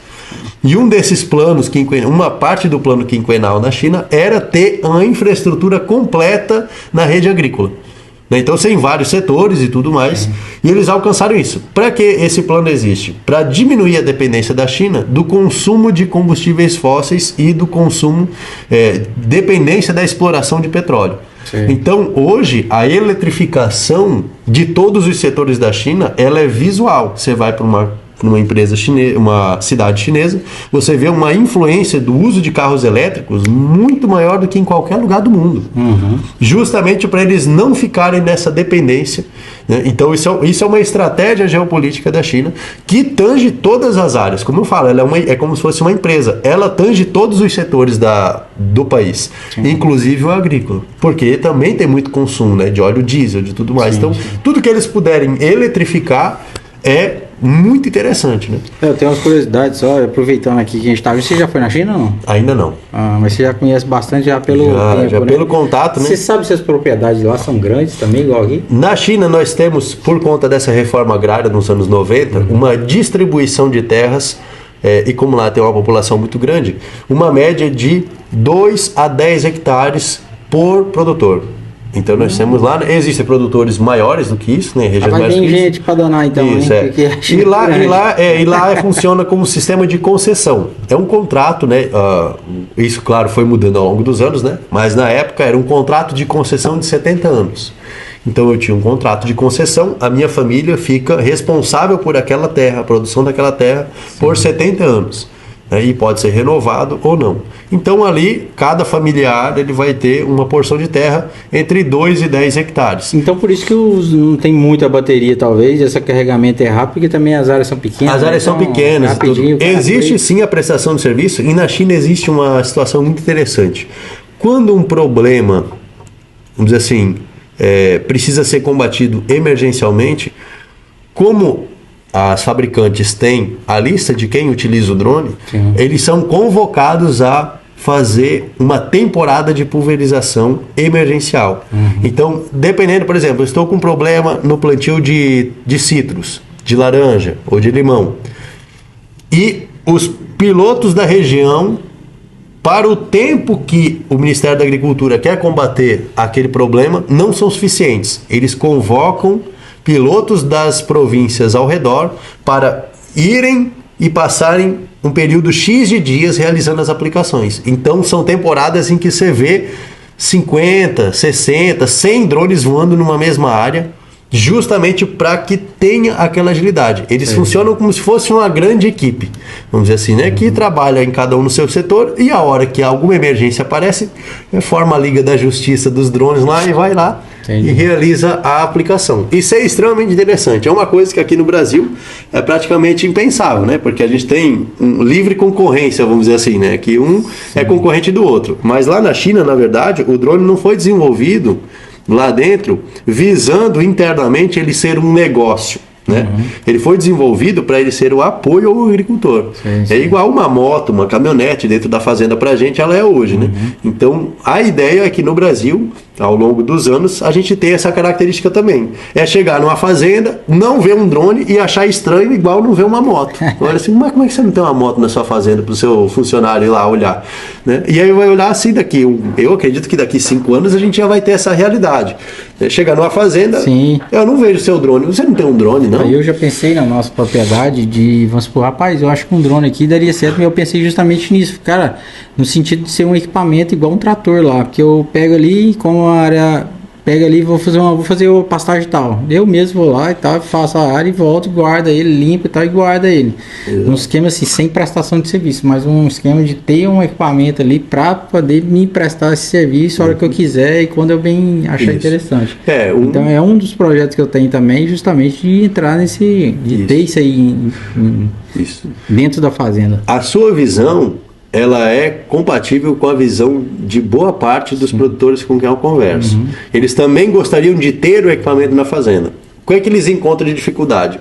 E um desses planos, uma parte do plano quinquenal na China era ter uma infraestrutura completa na rede agrícola. Então, tem vários setores e tudo mais, e eles alcançaram isso. Para que esse plano existe? Para diminuir a dependência da China do consumo de combustíveis fósseis e do consumo, dependência da exploração de petróleo. Então, hoje, a eletrificação de todos os setores da China, ela é visual. Você vai para uma empresa chinesa, uma cidade chinesa, você vê uma influência do uso de carros elétricos muito maior do que em qualquer lugar do mundo. Justamente para eles não ficarem nessa dependência, né? Então isso é uma estratégia geopolítica da China que tange todas as áreas. Como eu falo, ela é como se fosse uma empresa. Ela tange todos os setores do país, inclusive o agrícola, porque também tem muito consumo, né, de óleo diesel, de tudo mais. Então, tudo que eles puderem eletrificar é muito interessante, né? Eu tenho umas curiosidades só, aproveitando aqui que a gente está. Você já foi na China ou não? Ainda não. Mas você já conhece bastante já pelo tempo, né? Pelo contato, né? Você sabe se as propriedades lá são grandes também, igual aqui? Na China nós temos, por conta dessa reforma agrária nos anos 90, uma distribuição de terras, e como lá tem uma população muito grande, uma média de 2 a 10 hectares por produtor. Então nós temos lá, existem produtores maiores do que isso, né? Regiões mas mais tem que isso. gente para danar então, isso, hein? E lá funciona como sistema de concessão. É um contrato, né? Isso, claro, foi mudando ao longo dos anos, né? Mas na época era um contrato de concessão de 70 anos. Então eu tinha um contrato de concessão, a minha família fica responsável por aquela terra, a produção daquela terra, por 70 anos. E pode ser renovado ou não. Então ali, cada familiar ele vai ter uma porção de terra entre 2 e 10 hectares. Então por isso que não tem muita bateria talvez, esse carregamento é rápido, porque também as áreas são pequenas. As áreas são pequenas. Existe sim a prestação de serviço, e na China existe uma situação muito interessante. Quando um problema, vamos dizer assim, precisa ser combatido emergencialmente, como as fabricantes têm a lista de quem utiliza o drone, eles são convocados a fazer uma temporada de pulverização emergencial. Então, dependendo, por exemplo, eu estou com um problema no plantio de citros, de laranja ou de limão, e os pilotos da região, para o tempo que o Ministério da Agricultura quer combater aquele problema, não são suficientes. Eles convocam pilotos das províncias ao redor para irem e passarem um período X de dias realizando as aplicações. Então são temporadas em que você vê 50, 60, 100 drones voando numa mesma área, justamente para que tenha aquela agilidade. Eles funcionam como se fosse uma grande equipe, vamos dizer assim, né? Que trabalha em cada um no seu setor, e a hora que alguma emergência aparece, forma a Liga da Justiça dos drones lá e vai lá e realiza a aplicação. Isso é extremamente interessante. É uma coisa que aqui no Brasil é praticamente impensável, né? Porque a gente tem livre concorrência, vamos dizer assim, né? Que um é concorrente do outro. Mas lá na China, na verdade, o drone não foi desenvolvido lá dentro visando internamente ele ser um negócio, né? Ele foi desenvolvido para ele ser o apoio ao agricultor. É igual uma moto, uma caminhonete dentro da fazenda para a gente, ela é hoje, né? Então a ideia é que no Brasil, ao longo dos anos, a gente tem essa característica também. É chegar numa fazenda, não ver um drone e achar estranho igual não ver uma moto. Olha assim, mas como é que você não tem uma moto na sua fazenda para o seu funcionário ir lá olhar? Né? E aí vai olhar assim eu acredito que daqui 5 anos a gente já vai ter essa realidade. Chegar numa fazenda, eu não vejo seu drone. Você não tem um drone, não? Eu já pensei na nossa propriedade vamos supor, rapaz, eu acho que um drone aqui daria certo, mas eu pensei justamente nisso, cara, no sentido de ser um equipamento igual um trator lá, porque eu pego ali, como a área, pega ali, vou fazer o pastagem e tal, eu mesmo vou lá e tal, faço a área e volto, guarda ele, limpa e tal, e guarda ele. Um esquema assim, sem prestação de serviço, mas um esquema de ter um equipamento ali para poder me prestar esse serviço a hora que eu quiser e quando eu bem achar interessante. Então é um dos projetos que eu tenho também, justamente de entrar ter isso aí dentro da fazenda. A sua visão, ela é compatível com a visão de boa parte dos produtores com quem eu converso. Eles também gostariam de ter o equipamento na fazenda. O que é que eles encontram de dificuldade?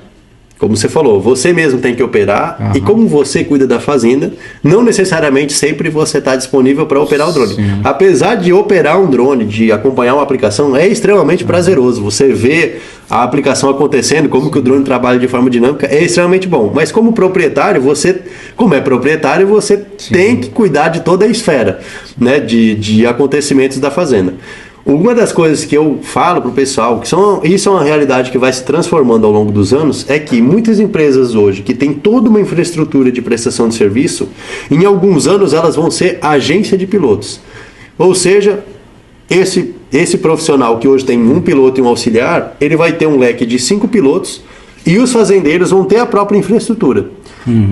Como você falou, você mesmo tem que operar, e como você cuida da fazenda, não necessariamente sempre você está disponível para operar o drone. Apesar de operar um drone, de acompanhar uma aplicação, é extremamente prazeroso. Você vê a aplicação acontecendo, como que o drone trabalha de forma dinâmica, é extremamente bom. Mas como proprietário, como é proprietário, você tem que cuidar de toda a esfera, né, de acontecimentos da fazenda. Uma das coisas que eu falo para o pessoal, isso é uma realidade que vai se transformando ao longo dos anos, é que muitas empresas hoje que têm toda uma infraestrutura de prestação de serviço, em alguns anos elas vão ser agência de pilotos. Ou seja, esse profissional que hoje tem um piloto e um auxiliar, ele vai ter um leque de 5 pilotos e os fazendeiros vão ter a própria infraestrutura.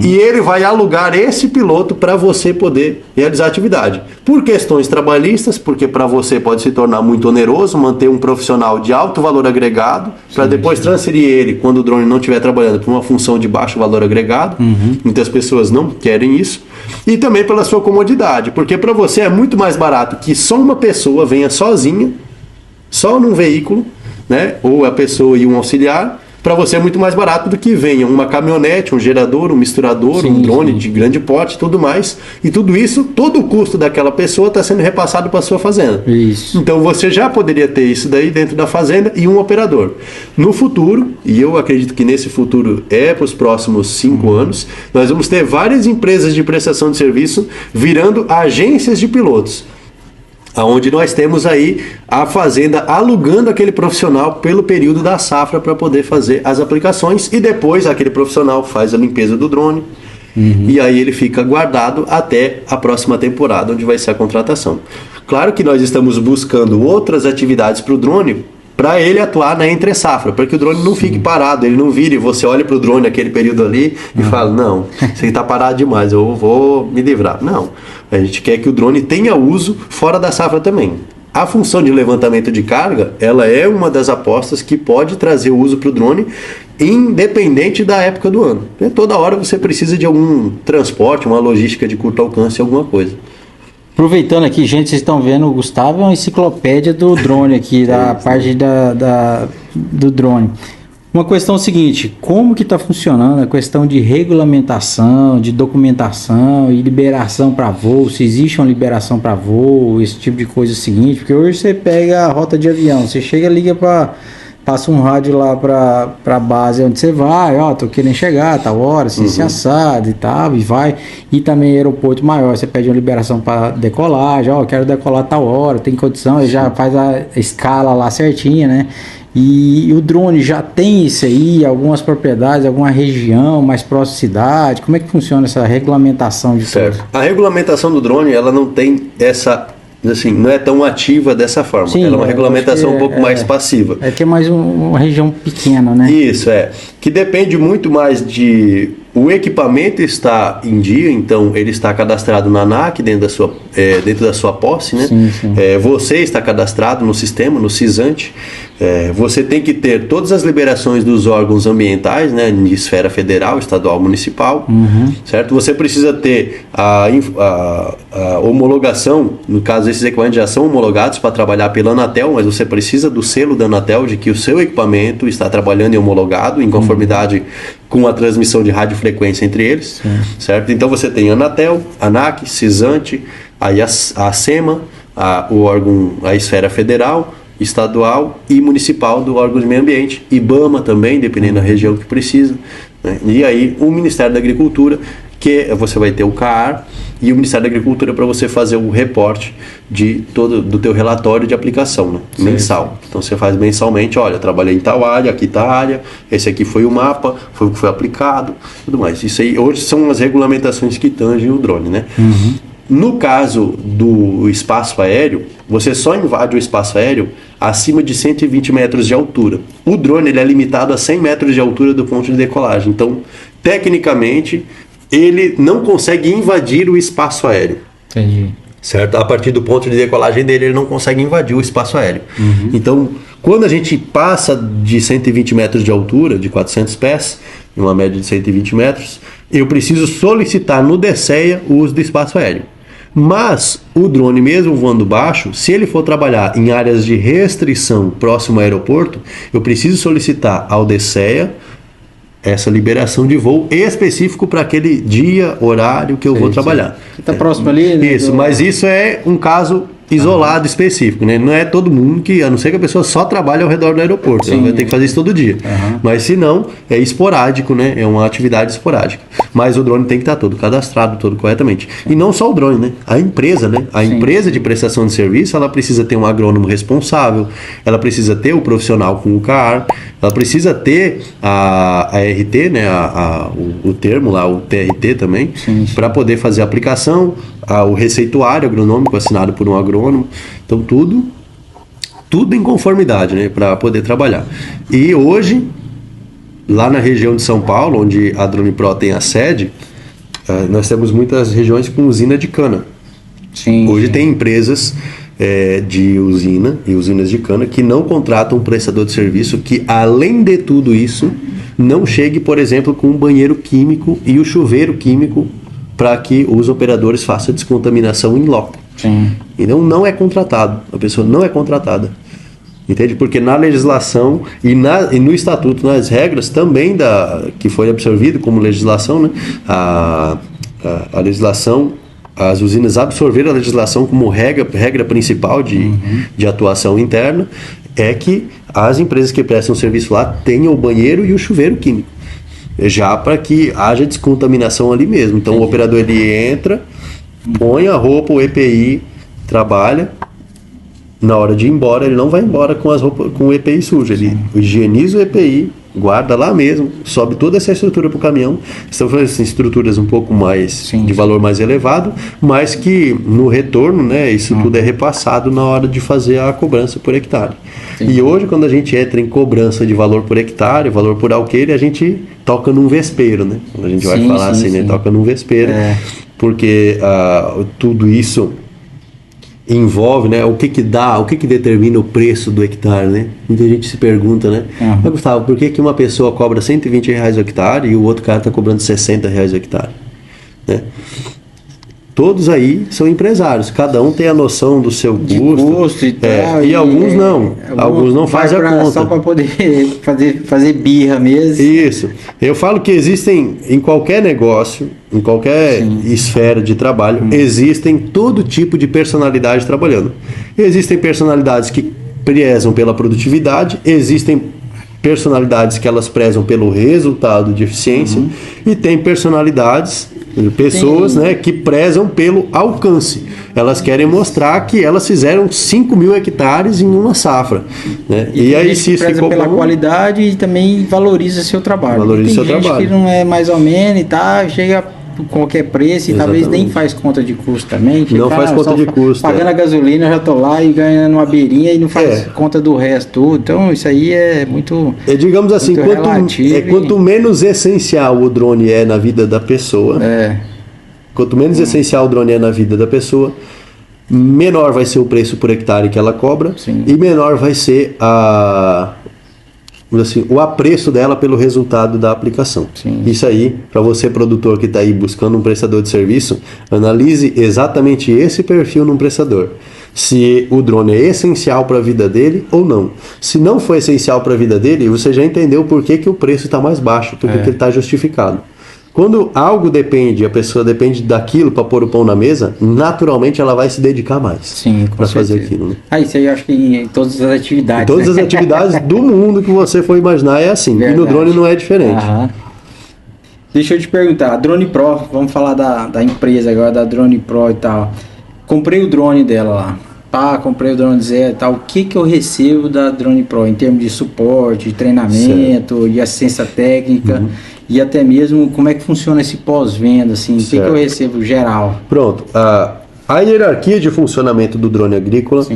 E ele vai alugar esse piloto para você poder realizar a atividade. Por questões trabalhistas, porque para você pode se tornar muito oneroso manter um profissional de alto valor agregado, para depois transferir ele, quando o drone não estiver trabalhando, para uma função de baixo valor agregado. Muitas pessoas não querem isso. E também pela sua comodidade, porque para você é muito mais barato que só uma pessoa venha sozinha, só num veículo, né? Ou a pessoa e um auxiliar, para você é muito mais barato do que venha uma caminhonete, um gerador, um misturador, um drone de grande porte e tudo mais. E tudo isso, todo o custo daquela pessoa está sendo repassado para a sua fazenda. Isso. Então você já poderia ter isso daí dentro da fazenda e um operador. No futuro, e eu acredito que nesse futuro é para os próximos 5 anos, nós vamos ter várias empresas de prestação de serviço virando agências de pilotos. Onde nós temos aí a fazenda alugando aquele profissional pelo período da safra para poder fazer as aplicações e depois aquele profissional faz a limpeza do drone e aí ele fica guardado até a próxima temporada, onde vai ser a contratação. Claro que nós estamos buscando outras atividades para o drone para ele atuar na entre-safra, para que o drone não fique parado, ele não vire, você olha para o drone naquele período ali e fala, não, isso aqui está parado demais, eu vou me livrar. Não, a gente quer que o drone tenha uso fora da safra também. A função de levantamento de carga, ela é uma das apostas que pode trazer o uso para o drone, independente da época do ano. Porque toda hora você precisa de algum transporte, uma logística de curto alcance, alguma coisa. Aproveitando aqui, gente, vocês estão vendo, o Gustavo é uma enciclopédia do drone aqui, da parte do drone. Uma questão é o seguinte, como que está funcionando a questão de regulamentação, de documentação e liberação para voo, se existe uma liberação para voo, esse tipo de coisa seguinte, porque hoje você pega a rota de avião, você chega, liga passa um rádio lá para a base onde você vai, tô querendo chegar a tal hora, assim, assado e tal, e vai. E também aeroporto maior, você pede uma liberação para decolagem, quero decolar a tal hora, tem condição, ele já faz a escala lá certinha, né? E o drone já tem isso aí, algumas propriedades, alguma região mais próxima à cidade, como é que funciona essa regulamentação de certo? A regulamentação do drone, ela não tem essa... assim, não é tão ativa dessa forma. Sim, ela é uma regulamentação um pouco mais passiva. É que é mais uma região pequena, né? Isso, que depende muito mais de... O equipamento está em dia, então ele está cadastrado na ANAC dentro da sua posse, né? Sim. Você está cadastrado no sistema, no CISANTE. Você tem que ter todas as liberações dos órgãos ambientais, né? De esfera federal, estadual, municipal, certo? Você precisa ter a homologação, no caso esses equipamentos já são homologados para trabalhar pela Anatel, mas você precisa do selo da Anatel de que o seu equipamento está trabalhando e homologado em conformidade com a transmissão de radiofrequência entre eles, certo? Então você tem Anatel, ANAC, CISANTE, aí a SEMA, o órgão, a esfera federal, estadual e municipal do órgão de meio ambiente, IBAMA também, dependendo da região que precisa, né? E aí o Ministério da Agricultura, que você vai ter o CAAR e o Ministério da Agricultura para você fazer o reporte do teu relatório de aplicação, né? Mensal. Então você faz mensalmente, olha, trabalhei em tal área, aqui tá a área, esse aqui foi o mapa, foi o que foi aplicado, tudo mais. Isso aí hoje são as regulamentações que tangem o drone, né? No caso do espaço aéreo, você só invade o espaço aéreo acima de 120 metros de altura. O drone ele é limitado a 100 metros de altura do ponto de decolagem. Então, tecnicamente, ele não consegue invadir o espaço aéreo. Entendi. Certo? A partir do ponto de decolagem dele, ele não consegue invadir o espaço aéreo. Então, quando a gente passa de 120 metros de altura, de 400 pés, em uma média de 120 metros, eu preciso solicitar no DSEA o uso do espaço aéreo. Mas o drone mesmo voando baixo, se ele for trabalhar em áreas de restrição próximo ao aeroporto, eu preciso solicitar ao DSEA essa liberação de voo específico para aquele dia, horário que eu vou trabalhar. Está próximo ali, né? Isso, mas isso é um caso isolado, específico, né? Não é todo mundo que, a não ser que a pessoa só trabalhe ao redor do aeroporto, ela vai ter que fazer isso todo dia. Mas se não, é esporádico, né? É uma atividade esporádica. Mas o drone tem que estar todo cadastrado, todo corretamente. E não só o drone, né? A empresa, né? A empresa de prestação de serviço, ela precisa ter um agrônomo responsável, ela precisa ter o profissional com o CAAR, ela precisa ter a RT, né? O termo lá, o TRT também, para poder fazer a aplicação, o receituário agronômico assinado por um agrônomo. Então tudo em conformidade, né, para poder trabalhar. E hoje, lá na região de São Paulo, onde a Drone Pro tem a sede, nós temos muitas regiões com usina de cana. Hoje tem empresas de usina e usinas de cana que não contratam um prestador de serviço que, além de tudo isso, não chegue, por exemplo, com um banheiro químico e o chuveiro químico para que os operadores façam a descontaminação em loco. Então não é contratado, a pessoa não é contratada. Entende? Porque na legislação e no estatuto, nas regras também que foi absorvido como legislação, né? A legislação, as usinas absorveram a legislação como regra principal de atuação interna, é que as empresas que prestam serviço lá tenham o banheiro e o chuveiro químico, já para que haja descontaminação ali mesmo. Então o operador ele entra, põe a roupa, o EPI, trabalha. Na hora de ir embora, ele não vai embora com as roupas, com o EPI sujo. Ele higieniza o EPI, guarda lá mesmo, sobe toda essa estrutura para o caminhão. Estamos falando assim, estruturas um pouco mais de valor mais elevado, mas que no retorno, né, isso tudo é repassado na hora de fazer a cobrança por hectare. E hoje, quando a gente entra em cobrança de valor por hectare, valor por alqueire, a gente toca num vespeiro, né? Quando a gente vai falar assim, né, toca num vespeiro, porque tudo isso envolve, né, o que determina o preço do hectare, né? Muita gente se pergunta, né? Mas, Gustavo, por que uma pessoa cobra R$120 o hectare e o outro cara está cobrando R$60 o hectare? Né? Todos aí são empresários, cada um tem a noção do seu custo e tal, e alguns não. Alguns não fazem a conta. Só para poder fazer birra mesmo. Isso. Eu falo que existem, em qualquer negócio, em qualquer esfera de trabalho, existem todo tipo de personalidade trabalhando. Existem personalidades que prezam pela produtividade, existem personalidades que elas prezam pelo resultado de eficiência, e tem personalidades, pessoas, né, que prezam pelo alcance. Elas querem mostrar que elas fizeram 5.000 hectares em uma safra, né? E aí se isso preza pela qualidade e também valoriza seu trabalho. Valoriza seu trabalho. Tem gente que não é mais ou menos e tá, chega por qualquer preço e talvez nem faz conta de custo também. Não faz conta de custo. Pagando a gasolina, já tô lá e ganhando uma beirinha e não faz conta do resto tudo. Então isso aí é muito, digamos assim, quanto menos essencial o drone é na vida da pessoa, quanto menos essencial o drone é na vida da pessoa, menor vai ser o preço por hectare que ela cobra e menor vai ser o apreço dela pelo resultado da aplicação. Isso aí, para você produtor que está aí buscando um prestador de serviço, analise exatamente esse perfil num prestador. Se o drone é essencial para a vida dele ou não. Se não for essencial para a vida dele, você já entendeu por que o preço está mais baixo, porque ele está justificado. Quando algo depende, a pessoa depende daquilo para pôr o pão na mesa, naturalmente ela vai se dedicar mais para fazer aquilo. Né? Isso aí eu acho que em todas as atividades. Em todas as atividades do mundo que você for imaginar é assim. Verdade. E no drone não é diferente. Deixa eu te perguntar, a Drone Pro, vamos falar da empresa agora, da Drone Pro e tal. Comprei o drone dela lá. Comprei o drone zero e tal. O que eu recebo da Drone Pro em termos de suporte, de treinamento, de assistência técnica? E até mesmo como é que funciona esse pós-venda, assim, o que eu recebo geral? Pronto, a hierarquia de funcionamento do drone agrícola,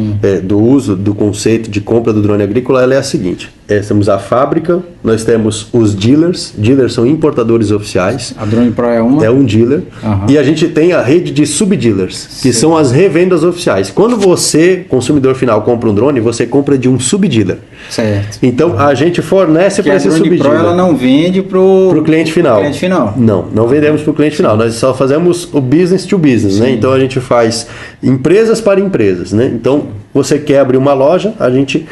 do uso, do conceito de compra do drone agrícola, ela é a seguinte: temos a fábrica, nós temos os dealers são importadores oficiais. A Drone Pro é uma? É um dealer. E a gente tem a rede de subdealers, que são as revendas oficiais. Quando você, consumidor final, compra um drone, você compra de um subdealer. Certo. Então a gente fornece para esse subdealer. A Drone Pro ela não vende para o cliente final. Não vendemos para o cliente final. Nós só fazemos o business to business, né? Então a gente faz empresas para empresas, né? Então você quer abrir uma loja, a gente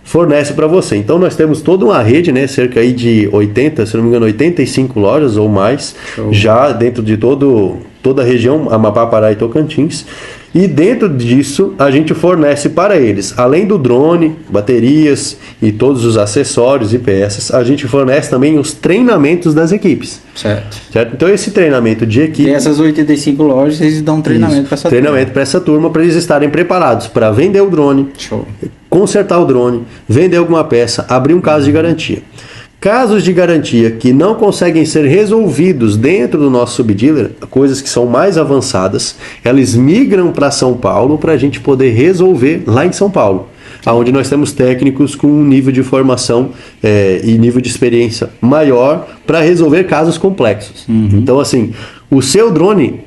fornece para você. Então nós temos toda uma rede, né, cerca aí de 80, se não me engano, 85 lojas ou mais, já dentro de toda a região, Amapá, Pará e Tocantins. E dentro disso a gente fornece para eles, além do drone, baterias e todos os acessórios e peças, a gente fornece também os treinamentos das equipes. Certo? Então esse treinamento de equipe... E essas 85 lojas, eles dão treinamento para essa turma. Treinamento para essa turma, para eles estarem preparados para vender o drone, consertar o drone, vender alguma peça, abrir um caso de garantia. Casos de garantia que não conseguem ser resolvidos dentro do nosso subdealer, coisas que são mais avançadas, elas migram para São Paulo para a gente poder resolver lá em São Paulo, onde nós temos técnicos com um nível de formação e nível de experiência maior para resolver casos complexos. Então, assim, o seu drone,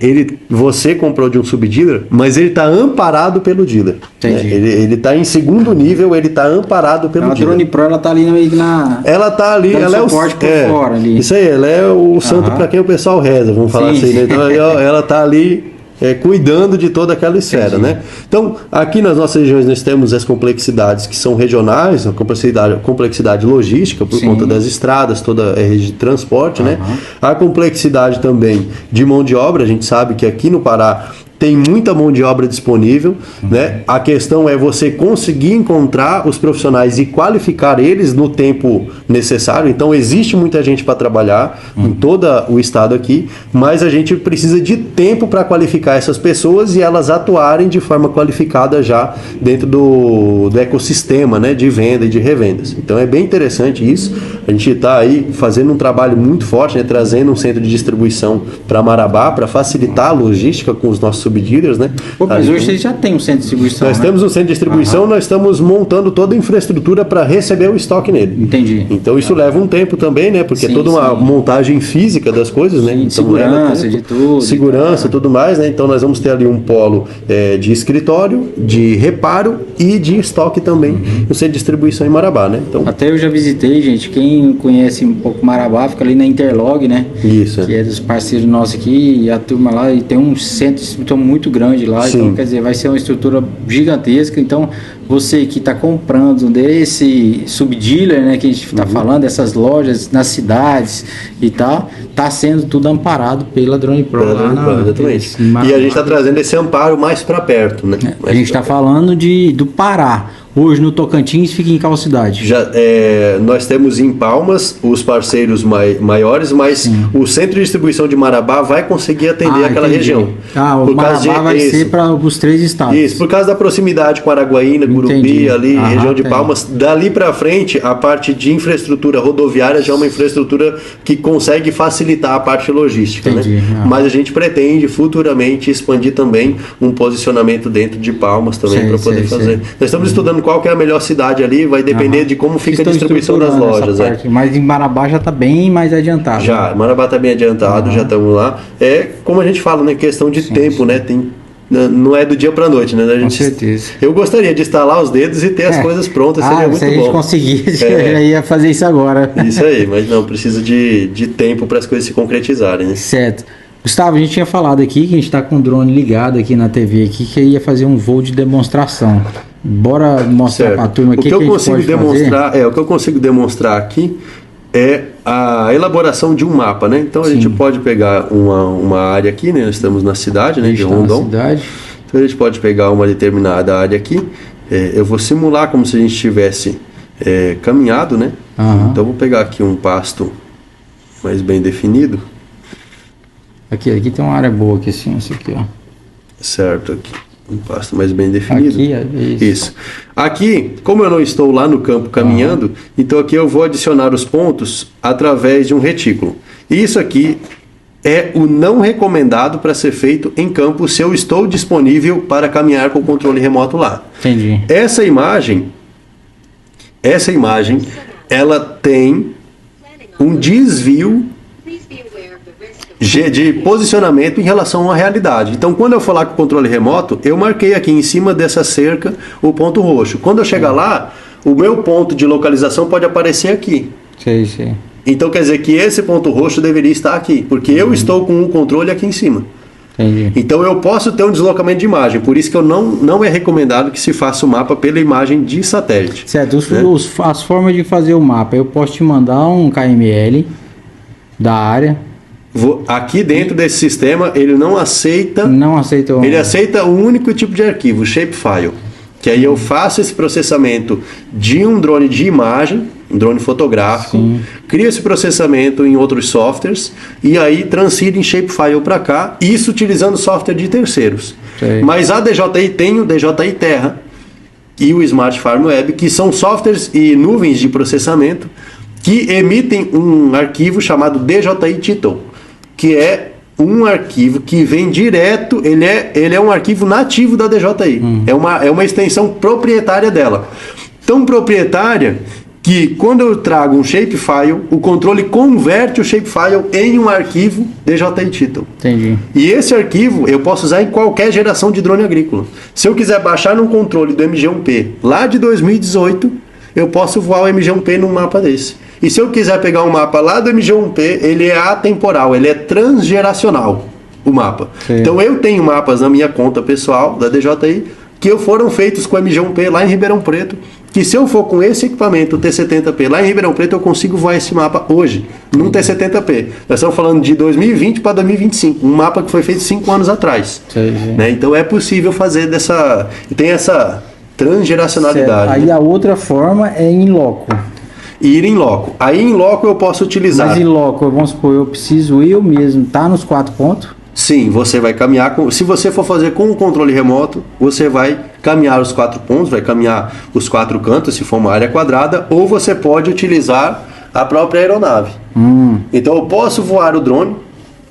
você comprou de um subdealer, mas ele está amparado pelo dealer. Né? Ele está em segundo nível, ele está amparado pelo dealer. A Drone Pro, ela está ali na... Ela está ali, ela é o suporte por fora ali. Isso aí, ela é o santo para quem o pessoal reza, vamos falar assim, né? Então ela está ali cuidando de toda aquela esfera, né? Então, aqui nas nossas regiões nós temos as complexidades que são regionais, a complexidade logística por conta das estradas, toda a rede de transporte, né? A complexidade também de mão de obra, a gente sabe que aqui no Pará tem muita mão de obra disponível, né? A questão é você conseguir encontrar os profissionais e qualificar eles no tempo necessário. Então, existe muita gente para trabalhar em todo o estado aqui, mas a gente precisa de tempo para qualificar essas pessoas e elas atuarem de forma qualificada já dentro do ecossistema, né? De venda e de revendas. Então, é bem interessante isso. A gente está aí fazendo um trabalho muito forte, né? Trazendo um centro de distribuição para Marabá, para facilitar a logística com os nossos subdealers, né? Pô, mas hoje vocês já têm um centro de distribuição, nós temos um centro de distribuição, nós estamos montando toda a infraestrutura para receber o estoque nele. Entendi. Então isso leva um tempo também, né? Porque é toda uma montagem física das coisas, né? Então, segurança, de tudo. Segurança, tudo mais, né? Então nós vamos ter ali um polo de escritório, de reparo e de estoque também no centro de distribuição em Marabá, né? Então, até eu já visitei, gente. Quem conhece um pouco Marabá, fica ali na Interlog, né? Isso. Que é dos parceiros nossos aqui, e a turma lá, e tem um centro de distribuição muito grande lá, então quer dizer, vai ser uma estrutura gigantesca. Então você que está comprando desse subdealer, né, que a gente está falando, dessas lojas nas cidades e tal, está sendo tudo amparado pela Drone Pro. Exatamente. E a gente está trazendo esse amparo mais para perto, né? A gente está falando do Pará. Hoje no Tocantins fica em qual cidade? Nós temos em Palmas os parceiros maiores, mas o centro de distribuição de Marabá vai conseguir atender aquela região. O Marabá vai ser para os 3 estados. Isso, por causa da proximidade com Araguaína, Gurupi, ali, região de Palmas. Dali para frente, a parte de infraestrutura rodoviária já é uma infraestrutura que consegue facilitar a parte logística. Né? Mas a gente pretende futuramente expandir também um posicionamento dentro de Palmas também para poder fazer. Nós estamos estudando qual que é a melhor cidade ali, vai depender de como fica a distribuição das lojas. Mas em Marabá já está bem mais adiantado. Já, Marabá está bem adiantado, já estamos lá. É como a gente fala, né? Questão de tempo, né? Não é do dia para a noite, né? Com certeza. Eu gostaria de estalar os dedos e ter as coisas prontas, seria muito bom. Se a gente conseguisse, eu já ia fazer isso agora. Isso aí, mas não, precisa de tempo para as coisas se concretizarem, né? Certo. Gustavo, a gente tinha falado aqui que a gente está com o drone ligado aqui na TV aqui, que ia fazer um voo de demonstração. Bora mostrar para a turma aqui o que a gente pode fazer. O que eu consigo demonstrar aqui é a elaboração de um mapa, né? Então a gente pode pegar uma área aqui, né? Nós estamos na cidade, né? De Rondon. Então a gente pode pegar uma determinada área aqui. Eu vou simular como se a gente tivesse caminhado, né? Então eu vou pegar aqui um pasto mais bem definido. Aqui tem uma área boa aqui, assim, isso aqui, ó. Certo, aqui. Um pasto mais bem definido. Aqui, isso. Aqui, como eu não estou lá no campo caminhando, então aqui eu vou adicionar os pontos através de um retículo. E isso aqui é o não recomendado para ser feito em campo se eu estou disponível para caminhar com o controle remoto lá. Entendi. Essa imagem, ela tem um desvio de posicionamento em relação à realidade. Então, quando eu for lá com o controle remoto, eu marquei aqui em cima dessa cerca o ponto roxo. Quando eu chegar lá, o meu ponto de localização pode aparecer aqui. Sim. Então, quer dizer que esse ponto roxo deveria estar aqui, porque eu estou com o controle aqui em cima. Entendi. Então, eu posso ter um deslocamento de imagem. Por isso que não é recomendado que se faça o mapa pela imagem de satélite. Certo. As formas de fazer o mapa, eu posso te mandar um KML da área. Aqui dentro desse sistema, ele não aceita... Ele aceita um único tipo de arquivo, shapefile. Que aí eu faço esse processamento de um drone de imagem, um drone fotográfico, crio esse processamento em outros softwares e aí transfiro em shapefile para cá, isso utilizando software de terceiros. Mas a DJI tem o DJI Terra e o Smart Farm Web, que são softwares e nuvens de processamento que emitem um arquivo chamado DJI Title, que é um arquivo que vem direto, ele é um arquivo nativo da DJI, é uma extensão proprietária dela. Tão proprietária que quando eu trago um shapefile, o controle converte o shapefile em um arquivo DJI Title. Entendi. E esse arquivo eu posso usar em qualquer geração de drone agrícola. Se eu quiser baixar num controle do MG1P lá de 2018, eu posso voar o MG1P num mapa desse. E se eu quiser pegar um mapa lá do MG1P, ele é atemporal, ele é transgeracional. o mapa. Sim. Então eu tenho mapas na minha conta pessoal da DJI que foram feitos com a MG1P lá em Ribeirão Preto, que se eu for com esse equipamento, o T70P, lá em Ribeirão Preto, eu consigo voar esse mapa hoje, num T70P. Nós estamos falando de 2020 para 2025, um mapa que foi feito 5 anos atrás. Sim. Né? Então é possível fazer dessa... Tem essa transgeracionalidade. Certo. Aí a outra forma é em loco. Ir em loco. Aí em loco eu posso utilizar... Mas em loco, vamos supor, eu preciso eu mesmo estar nos 4 pontos? Sim, você vai caminhar com... Se você for fazer com o controle remoto, você vai caminhar os 4 pontos, vai caminhar os 4 cantos, se for uma área quadrada, ou você pode utilizar a própria aeronave. Então eu posso voar o drone,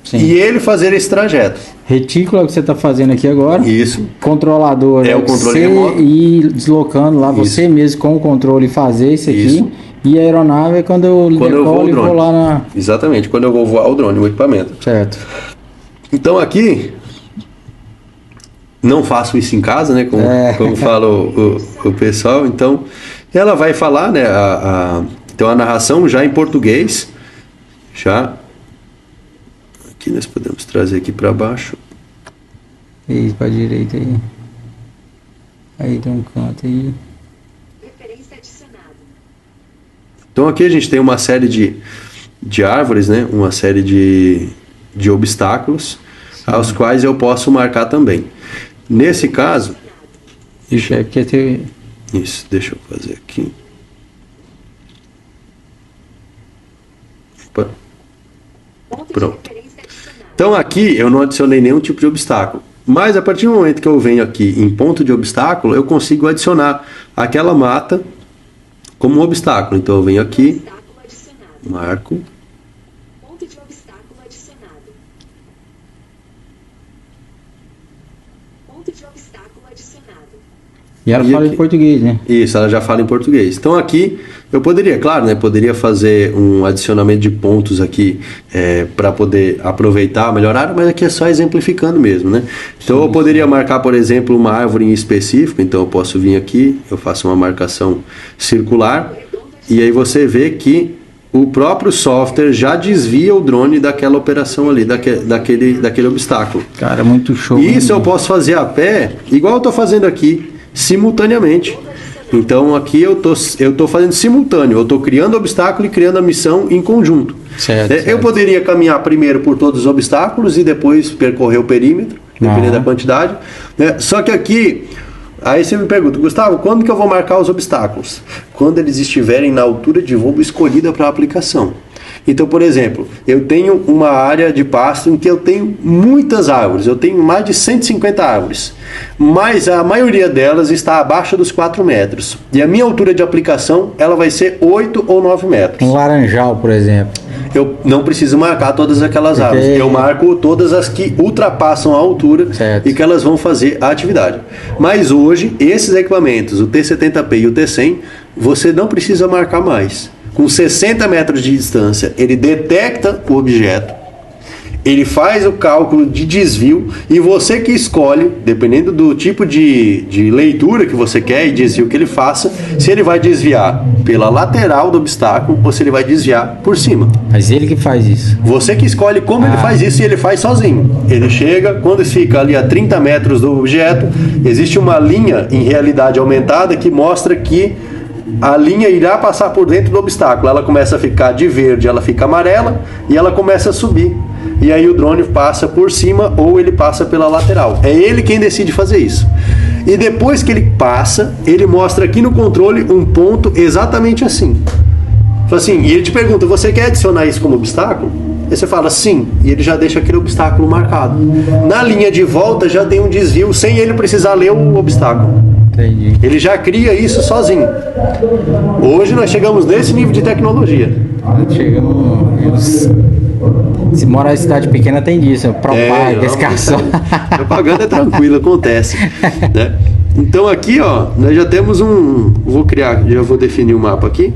sim, e ele fazer esse trajeto. Retículo é o que você está fazendo aqui agora. Isso. Controlador é o controle remoto. E deslocando lá, Isso. você mesmo com o controle fazer isso aqui. Isso. E a aeronave é quando eu decolo e vou lá na... Exatamente, quando eu vou voar o drone, o equipamento. Certo. Então aqui, não faço isso em casa, né? Como fala o pessoal. Então, ela vai falar, né? Então a narração já em português. Já. Aqui nós podemos trazer aqui para baixo. E para a direita aí. Aí tem um canto aí. Então aqui a gente tem uma série de árvores, né? Uma série de obstáculos, sim, aos quais eu posso marcar também. Nesse caso... Isso, Isso, deixa eu fazer aqui. Opa. Pronto. Então aqui eu não adicionei nenhum tipo de obstáculo. Mas a partir do momento que eu venho aqui em ponto de obstáculo, eu consigo adicionar aquela mata como um obstáculo. Então eu venho aqui, marco. Ponto de obstáculo adicionado. Ponto de obstáculo adicionado. E ela fala aqui, em português, né? Isso, ela já fala em português. Então aqui eu poderia, claro, né? Poderia fazer um adicionamento de pontos aqui para poder aproveitar, melhorar, mas aqui é só exemplificando mesmo, né? Então sim, eu poderia marcar, por exemplo, uma árvore em específico. Então eu posso vir aqui, eu faço uma marcação circular e aí você vê que o próprio software já desvia o drone daquela operação ali, daquele obstáculo. Cara, muito show. E isso eu posso fazer a pé, igual eu estou fazendo aqui, simultaneamente. Então aqui eu tô fazendo simultâneo, eu estou criando obstáculo e criando a missão em conjunto. Certo, Eu poderia caminhar primeiro por todos os obstáculos e depois percorrer o perímetro, dependendo da quantidade, né? Só que aqui, aí você me pergunta, Gustavo, quando que eu vou marcar os obstáculos? Quando eles estiverem na altura de voo escolhida para a aplicação. Então, por exemplo, eu tenho uma área de pasto em que eu tenho muitas árvores, eu tenho mais de 150 árvores, mas a maioria delas está abaixo dos 4 metros. E a minha altura de aplicação, ela vai ser 8 ou 9 metros. Um laranjal, por exemplo. Eu não preciso marcar todas aquelas árvores, eu marco todas as que ultrapassam a altura, certo, e que elas vão fazer a atividade. Mas hoje, esses equipamentos, o T70P e o T100, você não precisa marcar mais. Com 60 metros de distância, ele detecta o objeto, ele faz o cálculo de desvio e você que escolhe, dependendo do tipo de leitura que você quer e desvio que ele faça, se ele vai desviar pela lateral do obstáculo ou se ele vai desviar por cima. Mas ele que faz isso. Você que escolhe como ele faz isso e ele faz sozinho. Ele chega, quando fica ali a 30 metros do objeto, existe uma linha em realidade aumentada que mostra que a linha irá passar por dentro do obstáculo. Ela começa a ficar de verde, ela fica amarela e ela começa a subir. E aí o drone passa por cima ou ele passa pela lateral. É ele quem decide fazer isso. E depois que ele passa, ele mostra aqui no controle um ponto exatamente assim. Assim, e ele te pergunta, você quer adicionar isso como obstáculo? Aí você fala sim, e ele já deixa aquele obstáculo marcado. Na linha de volta já tem um desvio sem ele precisar ler o obstáculo. Entendi. Ele já cria isso sozinho. Hoje nós chegamos nesse nível de tecnologia. Chegamos. Se mora em cidade pequena tem disso, propaga, escassou. Propaganda é tranquilo, acontece. Né? Então aqui, ó, nós já temos já vou definir o mapa aqui.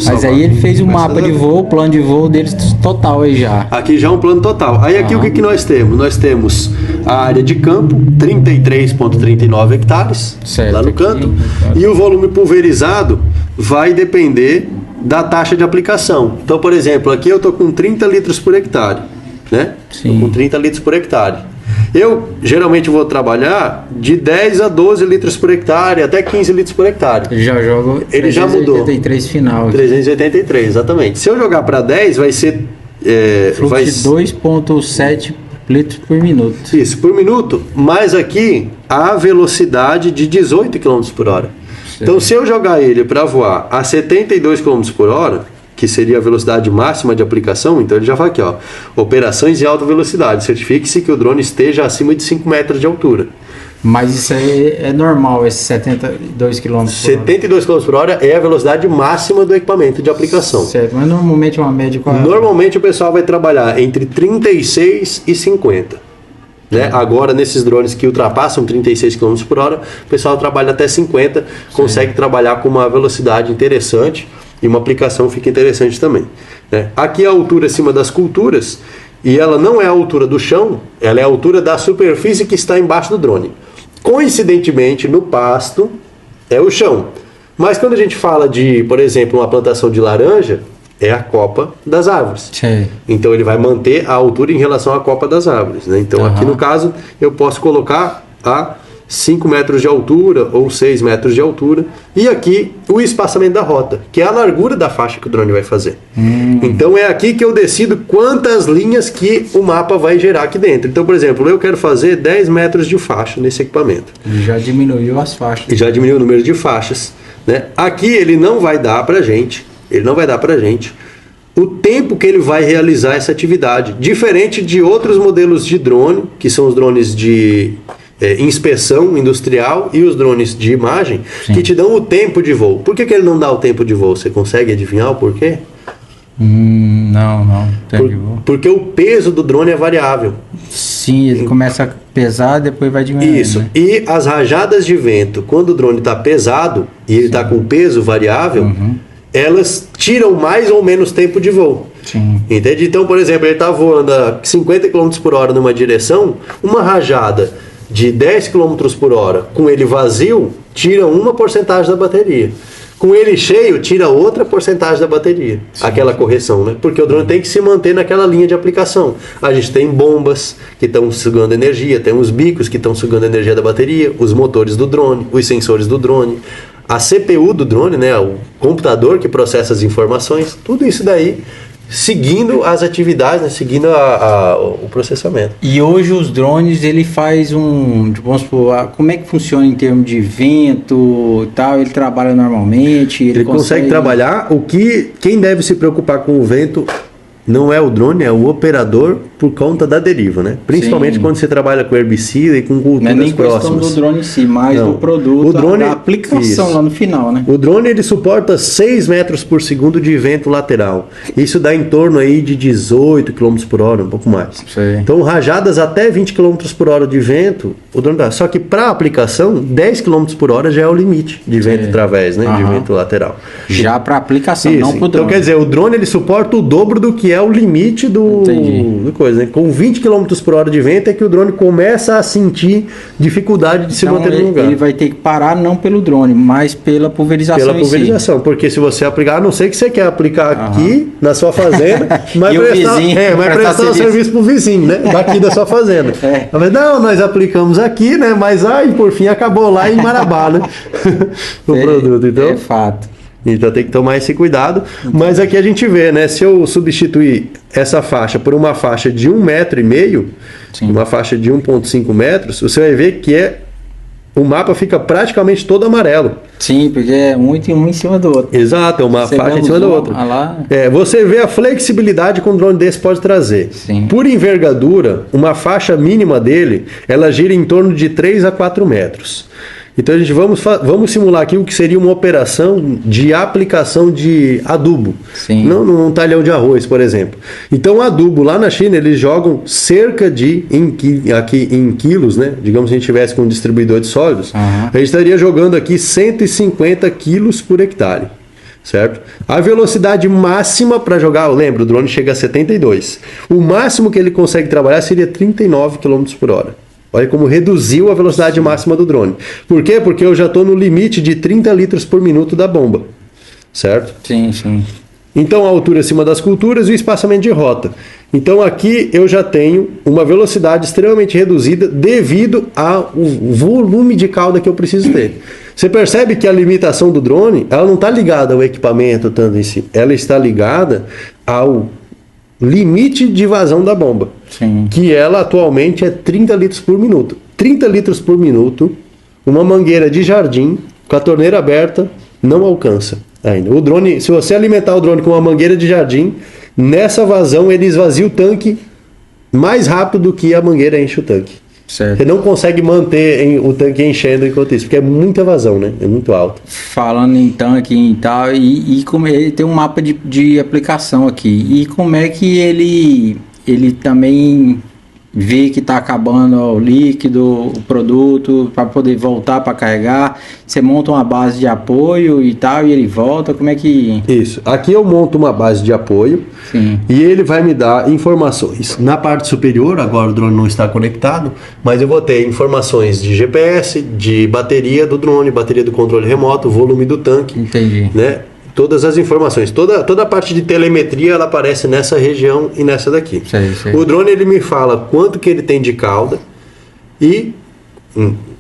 Mas aí ele fez um mapa de voo, plano de voo deles total aí já. Aqui já é um plano total. Aí aqui o que nós temos? Nós temos a área de campo, 33,39 hectares, certo, lá no canto. E o volume pulverizado vai depender da taxa de aplicação. Então, por exemplo, aqui eu estou com 30 litros por hectare. né? Sim. Com 30 litros por hectare. Eu geralmente vou trabalhar de 10 a 12 litros por hectare, até 15 litros por hectare. Ele já joga Ele já mudou. 383 final. 383, exatamente. Se eu jogar para 10, vai ser... Fluxo de 2,7 litros por minuto. Isso, por minuto, mas aqui a velocidade de 18 km por hora. Certo. Então, se eu jogar ele para voar a 72 km por hora, que seria a velocidade máxima de aplicação, então ele já vai aqui, ó, operações de alta velocidade, certifique-se que o drone esteja acima de 5 metros de altura. Mas isso aí é normal, esse 72 km por hora? 72 km por hora é a velocidade máxima do equipamento de aplicação. Certo, mas normalmente uma média... Normalmente o pessoal vai trabalhar entre 36 e 50. Né? Agora, nesses drones que ultrapassam 36 km por hora, o pessoal trabalha até 50, consegue trabalhar com uma velocidade interessante e uma aplicação fica interessante também. Né? Aqui a altura acima das culturas, e ela não é a altura do chão, ela é a altura da superfície que está embaixo do drone. Coincidentemente, no pasto é o chão. Mas quando a gente fala de, por exemplo, uma plantação de laranja, é a copa das árvores. Sim. Então ele vai manter a altura em relação à copa das árvores. Né? Então aqui no caso eu posso colocar a 5 metros de altura ou 6 metros de altura. E aqui o espaçamento da rota, que é a largura da faixa que o drone vai fazer. Então é aqui que eu decido quantas linhas que o mapa vai gerar aqui dentro. Então, por exemplo, eu quero fazer 10 metros de faixa nesse equipamento. Já diminuiu as faixas. E já diminuiu o número de faixas. Né? Aqui ele não vai dar pra gente, o tempo que ele vai realizar essa atividade. Diferente de outros modelos de drone, que são os drones de inspeção industrial e os drones de imagem, que te dão o tempo de voo. Por que ele não dá o tempo de voo? Você consegue adivinhar o porquê? Não. Porque o peso do drone é variável. Sim, ele começa a pesar, depois vai diminuindo. Isso. Né? E as rajadas de vento, quando o drone está pesado e ele está com peso variável, elas tiram mais ou menos tempo de voo. Sim. Entende? Então, por exemplo, ele está voando a 50 km por hora numa direção, uma rajada de 10 km por hora com ele vazio, tira uma porcentagem da bateria. Com ele cheio, tira outra porcentagem da bateria. Aquela correção, né? Porque o drone tem que se manter naquela linha de aplicação. A gente tem bombas que estão sugando energia, tem os bicos que estão sugando energia da bateria, os motores do drone, os sensores do drone, a CPU do drone, né? O computador que processa as informações, tudo isso daí seguindo as atividades, né? Seguindo o processamento. E hoje os drones, ele faz vamos supor, como é que funciona em termos de vento e tal? Ele trabalha normalmente? Ele consegue trabalhar. Quem deve se preocupar com o vento não é o drone, é o operador por conta da deriva, né? Principalmente quando você trabalha com herbicida e com culturas não é nem próximas. Questão do drone em si, mas não. do produto, o drone, da aplicação lá no final, né? O drone ele suporta 6 metros por segundo de vento lateral. Isso dá em torno aí de 18 km por hora, um pouco mais. Sei. Então rajadas até 20 km por hora de vento, o drone dá. Só que para aplicação, 10 km por hora já é o limite de vento através, né? De vento lateral. Já para aplicação, isso. não para o drone. Então quer dizer, o drone ele suporta o dobro do que é o limite do coisa, né? Com 20 km por hora de vento é que o drone começa a sentir dificuldade de se manter no lugar. Ele vai ter que parar não pelo drone, mas pela pulverização. Pela pulverização, porque se você aplicar, a não sei que você quer aplicar aqui na sua fazenda, mas vai prestar o serviço pro vizinho, né? Daqui da sua fazenda. Mas não, nós aplicamos aqui, né? Mas aí por fim acabou lá em Marabá, né? O produto. Então, é fato. Então tem que tomar esse cuidado. Mas aqui a gente vê, né? Se eu substituir essa faixa por uma faixa de 1,5 metro, uma faixa de 1,5 metros, você vai ver que o mapa fica praticamente todo amarelo. Sim, porque é um em cima do outro. Exato, é uma faixa em cima do outro. Você vê a flexibilidade que um drone desse pode trazer. Sim. Por envergadura, uma faixa mínima dele, ela gira em torno de 3 a 4 metros. Então a gente vamos simular aqui o que seria uma operação de aplicação de adubo. Sim. Não num talhão de arroz, por exemplo. Então o adubo lá na China eles jogam cerca de aqui em quilos, né? Digamos que a gente tivesse com um distribuidor de sólidos, a gente estaria jogando aqui 150 quilos por hectare. Certo? A velocidade máxima para jogar, lembra, o drone chega a 72. O máximo que ele consegue trabalhar seria 39 km por hora. Olha como reduziu a velocidade máxima do drone. Por quê? Porque eu já estou no limite de 30 litros por minuto da bomba. Certo? Sim. Então a altura acima das culturas e o espaçamento de rota. Então aqui eu já tenho uma velocidade extremamente reduzida devido ao volume de cauda que eu preciso ter. Você percebe que a limitação do drone, ela não está ligada ao equipamento tanto em si, ela está ligada ao limite de vazão da bomba. Sim. Que ela atualmente é 30 litros por minuto. 30 litros por minuto, uma mangueira de jardim com a torneira aberta não alcança ainda. O drone, se você alimentar o drone com uma mangueira de jardim, nessa vazão ele esvazia o tanque mais rápido do que a mangueira enche o tanque. Certo. Você não consegue manter o tanque enchendo enquanto isso, porque é muita vazão, né? É muito alto. Falando em tanque e tal, e como ele tem um mapa de aplicação aqui. E como é que ele também vê que está acabando o líquido, o produto, para poder voltar para carregar? Você monta uma base de apoio e tal, e ele volta, como é que... Isso. Aqui eu monto uma base de apoio. Sim. E ele vai me dar informações. Na parte superior, agora o drone não está conectado, mas eu vou ter informações de GPS, de bateria do drone, bateria do controle remoto, volume do tanque. Entendi. Né? Todas as informações. Toda a parte de telemetria ela aparece nessa região e nessa daqui. Sei. O drone ele me fala quanto que ele tem de cauda e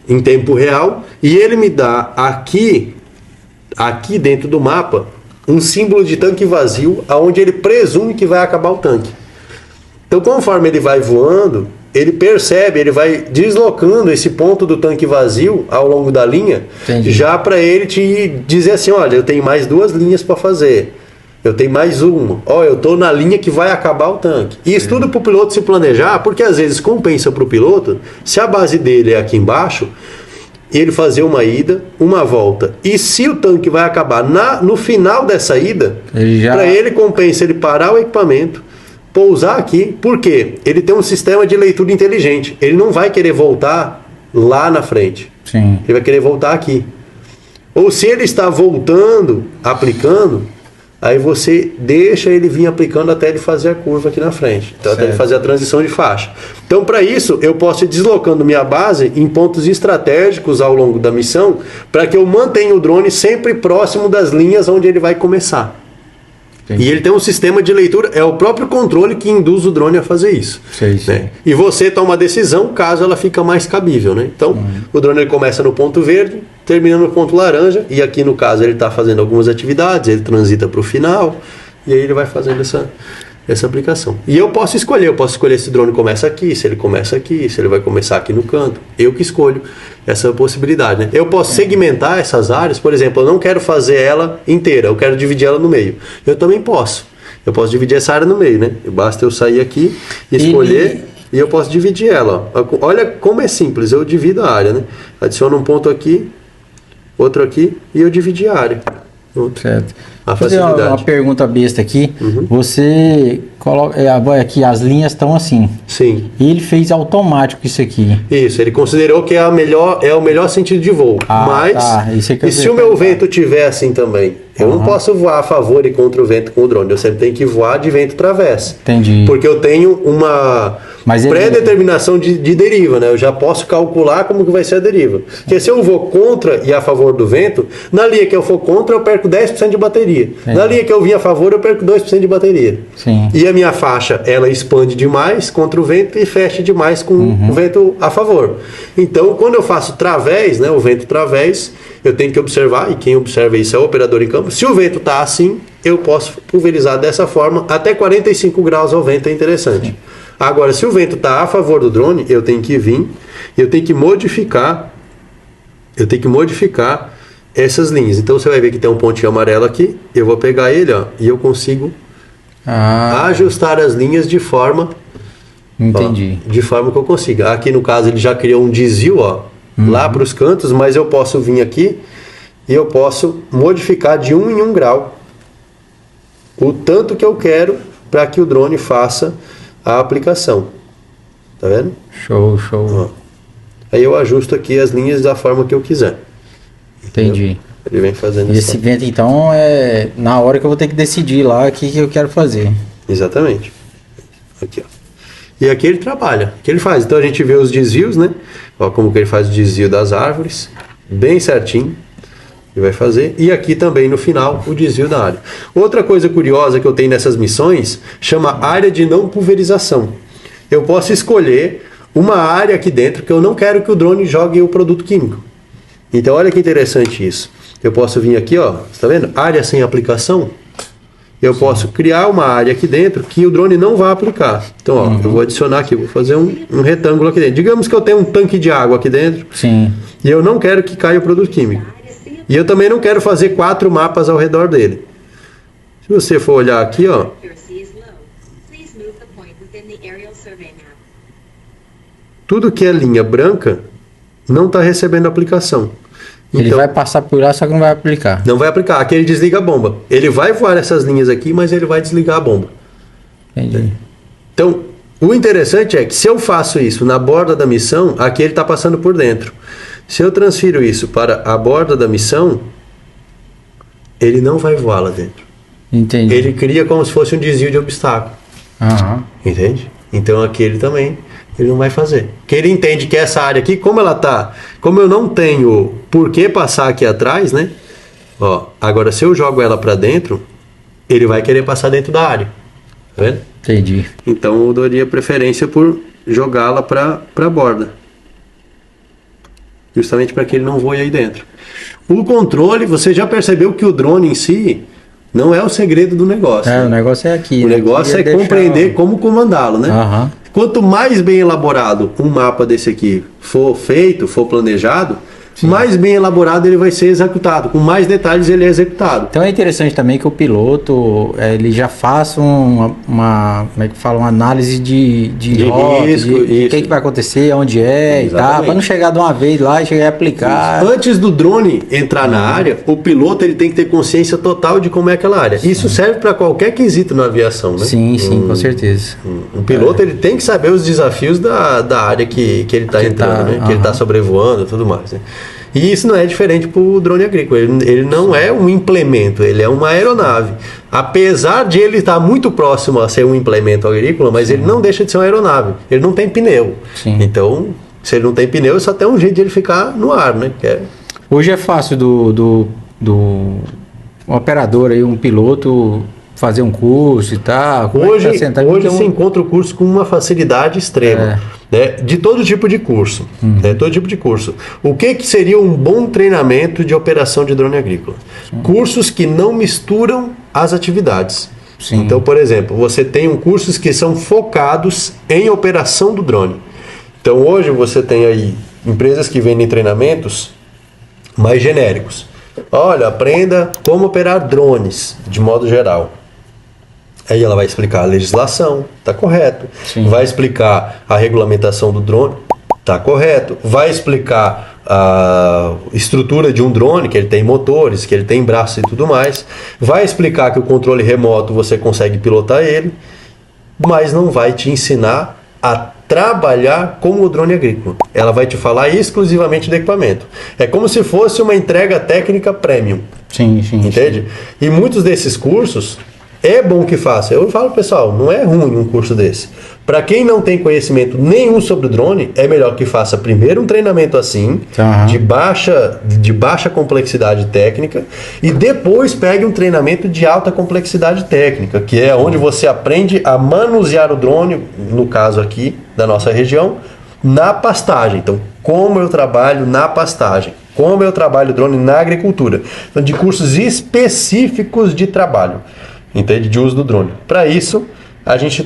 em tempo real, e ele me dá aqui dentro do mapa um símbolo de tanque vazio, aonde ele presume que vai acabar o tanque. Então, conforme ele vai voando, ele percebe, ele vai deslocando esse ponto do tanque vazio ao longo da linha. Entendi. Já para ele te dizer assim, olha, eu tenho mais 2 linhas para fazer, eu tenho mais uma, eu estou na linha que vai acabar o tanque. E isso tudo para o piloto se planejar, porque às vezes compensa para o piloto, se a base dele é aqui embaixo, ele fazer uma ida, uma volta. E se o tanque vai acabar no final dessa ida, para ele compensa ele parar o equipamento, pousar aqui, porque ele tem um sistema de leitura inteligente. Ele não vai querer voltar lá na frente. Sim. Ele vai querer voltar aqui. Ou se ele está voltando, aplicando, aí você deixa ele vir aplicando até ele fazer a curva aqui na frente. Então, até ele fazer a transição de faixa. Então, para isso, eu posso ir deslocando minha base em pontos estratégicos ao longo da missão, para que eu mantenha o drone sempre próximo das linhas onde ele vai começar. Entendi. E ele tem um sistema de leitura, é o próprio controle que induz o drone a fazer isso. Sei. Né? E você toma a decisão caso ela fica mais cabível. Né? Então, o drone ele começa no ponto verde, termina no ponto laranja, e aqui no caso ele está fazendo algumas atividades, ele transita para o final, e aí ele vai fazendo essa aplicação. E eu posso escolher se o drone começa aqui, se ele começa aqui, se ele vai começar aqui no canto. Eu que escolho essa possibilidade, né? Eu posso segmentar essas áreas, por exemplo, eu não quero fazer ela inteira, eu quero dividir ela no meio. Eu também posso. Eu posso dividir essa área no meio, né? Basta eu sair aqui, escolher, e eu posso dividir ela. Olha como é simples, eu divido a área, né? Adiciono um ponto aqui, outro aqui, e eu dividi a área. Certo. A Vou fazer facilidade. uma pergunta besta aqui. Você coloca aqui, as linhas estão assim. Sim. E ele fez automático isso aqui. Isso, ele considerou que é o melhor sentido de voo. Mas, isso é que e se o meu vento tiver assim também? Eu não posso voar a favor e contra o vento com o drone. Eu sempre tenho que voar de vento travessa. Entendi. Porque eu tenho uma pré-determinação de deriva, né? Eu já posso calcular como que vai ser a deriva. Porque se eu vou contra e a favor do vento, na linha que eu for contra, eu perco 10% de bateria. Na linha que eu vim a favor, eu perco 2% de bateria. Sim. E a minha faixa, ela expande demais contra o vento e fecha demais com o vento a favor. Então, quando eu faço través, né, o vento través, eu tenho que observar, e quem observa isso é o operador em campo. Se o vento está assim, eu posso pulverizar dessa forma, até 45 graus ao vento é interessante. Sim. Agora, se o vento está a favor do drone, eu tenho que vir, eu tenho que modificar essas linhas. Então você vai ver que tem um pontinho amarelo aqui, eu vou pegar ele, e eu consigo ajustar as linhas de forma... Entendi. De forma que eu consiga. Aqui no caso ele já criou um desvio, lá para os cantos, mas eu posso vir aqui e eu posso modificar de 1 em 1 grau o tanto que eu quero para que o drone faça a aplicação. Tá vendo? Show. Aí eu ajusto aqui as linhas da forma que eu quiser. Entendi. Ele vem fazendo isso. Esse vento então é na hora que eu vou ter que decidir lá o que eu quero fazer. Exatamente. Aqui, E aqui ele trabalha, o que ele faz? Então a gente vê os desvios, né? Como que ele faz o desvio das árvores, bem certinho. Ele vai fazer. E aqui também no final o desvio da área. Outra coisa curiosa que eu tenho nessas missões chama área de não pulverização. Eu posso escolher uma área aqui dentro que eu não quero que o drone jogue o produto químico. Então olha que interessante isso. Eu posso vir aqui, ó, você tá vendo? Área sem aplicação. Eu posso criar uma área aqui dentro que o drone não vai aplicar. Então, ó, eu vou adicionar aqui, vou fazer um retângulo aqui dentro. Digamos que eu tenho um tanque de água aqui dentro. Sim. E eu não quero que caia o produto químico. E eu também não quero fazer 4 mapas ao redor dele. Se você for olhar aqui, ó. Tudo que é linha branca não está recebendo aplicação. Ele vai passar por lá, só que não vai aplicar. Não vai aplicar. Aqui ele desliga a bomba. Ele vai voar essas linhas aqui, mas ele vai desligar a bomba. Entendi. Então, o interessante é que se eu faço isso na borda da missão, aqui ele está passando por dentro. Se eu transfiro isso para a borda da missão, ele não vai voar lá dentro. Entendi. Ele cria como se fosse um desvio de obstáculo. Entende? Então aqui ele também, ele não vai fazer. Porque ele entende que essa área aqui, como ela tá, como eu não tenho por que passar aqui atrás, né? Ó, agora se eu jogo ela para dentro, ele vai querer passar dentro da área. Tá vendo? Entendi. Então eu daria preferência por jogá-la para a borda. Justamente para que ele não voe aí dentro. O controle, você já percebeu que o drone em si não é o segredo do negócio. O negócio é aqui. O negócio é compreender como comandá-lo, né? Quanto mais bem elaborado um mapa desse aqui for feito, for planejado, mais bem elaborado ele vai ser executado. Com mais detalhes ele é executado. Então é interessante também que o piloto ele já faça uma como é que fala, uma análise de risco, de o que vai acontecer, onde e tal, para não chegar de uma vez lá e chegar a aplicar. Isso. Antes do drone entrar na área, o piloto ele tem que ter consciência total de como é aquela área. Isso serve para qualquer quesito na aviação, né? Sim, com certeza. O piloto ele tem que saber os desafios da área que ele está entrando, né? Que ele está sobrevoando e tudo mais, né? E isso não é diferente para o drone agrícola. Ele não é um implemento, ele é uma aeronave. Apesar de ele estar muito próximo a ser um implemento agrícola, mas ele não deixa de ser uma aeronave. Ele não tem pneu. Então, se ele não tem pneu, só tem um jeito de ele ficar no ar, né? Hoje é fácil do operador aí, um piloto, fazer um curso e tal. Hoje você encontra o curso com uma facilidade extrema. Né, de todo tipo de curso. Todo tipo de curso. O que seria um bom treinamento de operação de drone agrícola? Cursos que não misturam as atividades. Então, por exemplo, você tem cursos que são focados em operação do drone. Então, hoje você tem aí empresas que vendem treinamentos mais genéricos. Olha, aprenda como operar drones, de modo geral. Aí ela vai explicar a legislação, tá correto. Vai explicar a regulamentação do drone, tá correto. Vai explicar a estrutura de um drone, que ele tem motores, que ele tem braços e tudo mais. Vai explicar que o controle remoto você consegue pilotar ele, mas não vai te ensinar a trabalhar como o drone agrícola. Ela vai te falar exclusivamente do equipamento. É como se fosse uma entrega técnica premium. Entende? E muitos desses cursos é bom que faça. Eu falo, pessoal, não é ruim um curso desse. Para quem não tem conhecimento nenhum sobre o drone, é melhor que faça primeiro um treinamento assim, de baixa complexidade técnica, e depois pegue um treinamento de alta complexidade técnica, que é onde você aprende a manusear o drone, no caso aqui da nossa região, na pastagem. Então, como eu trabalho na pastagem, como eu trabalho o drone na agricultura. Então, de cursos específicos de trabalho. Entende? De uso do drone. Para isso, a gente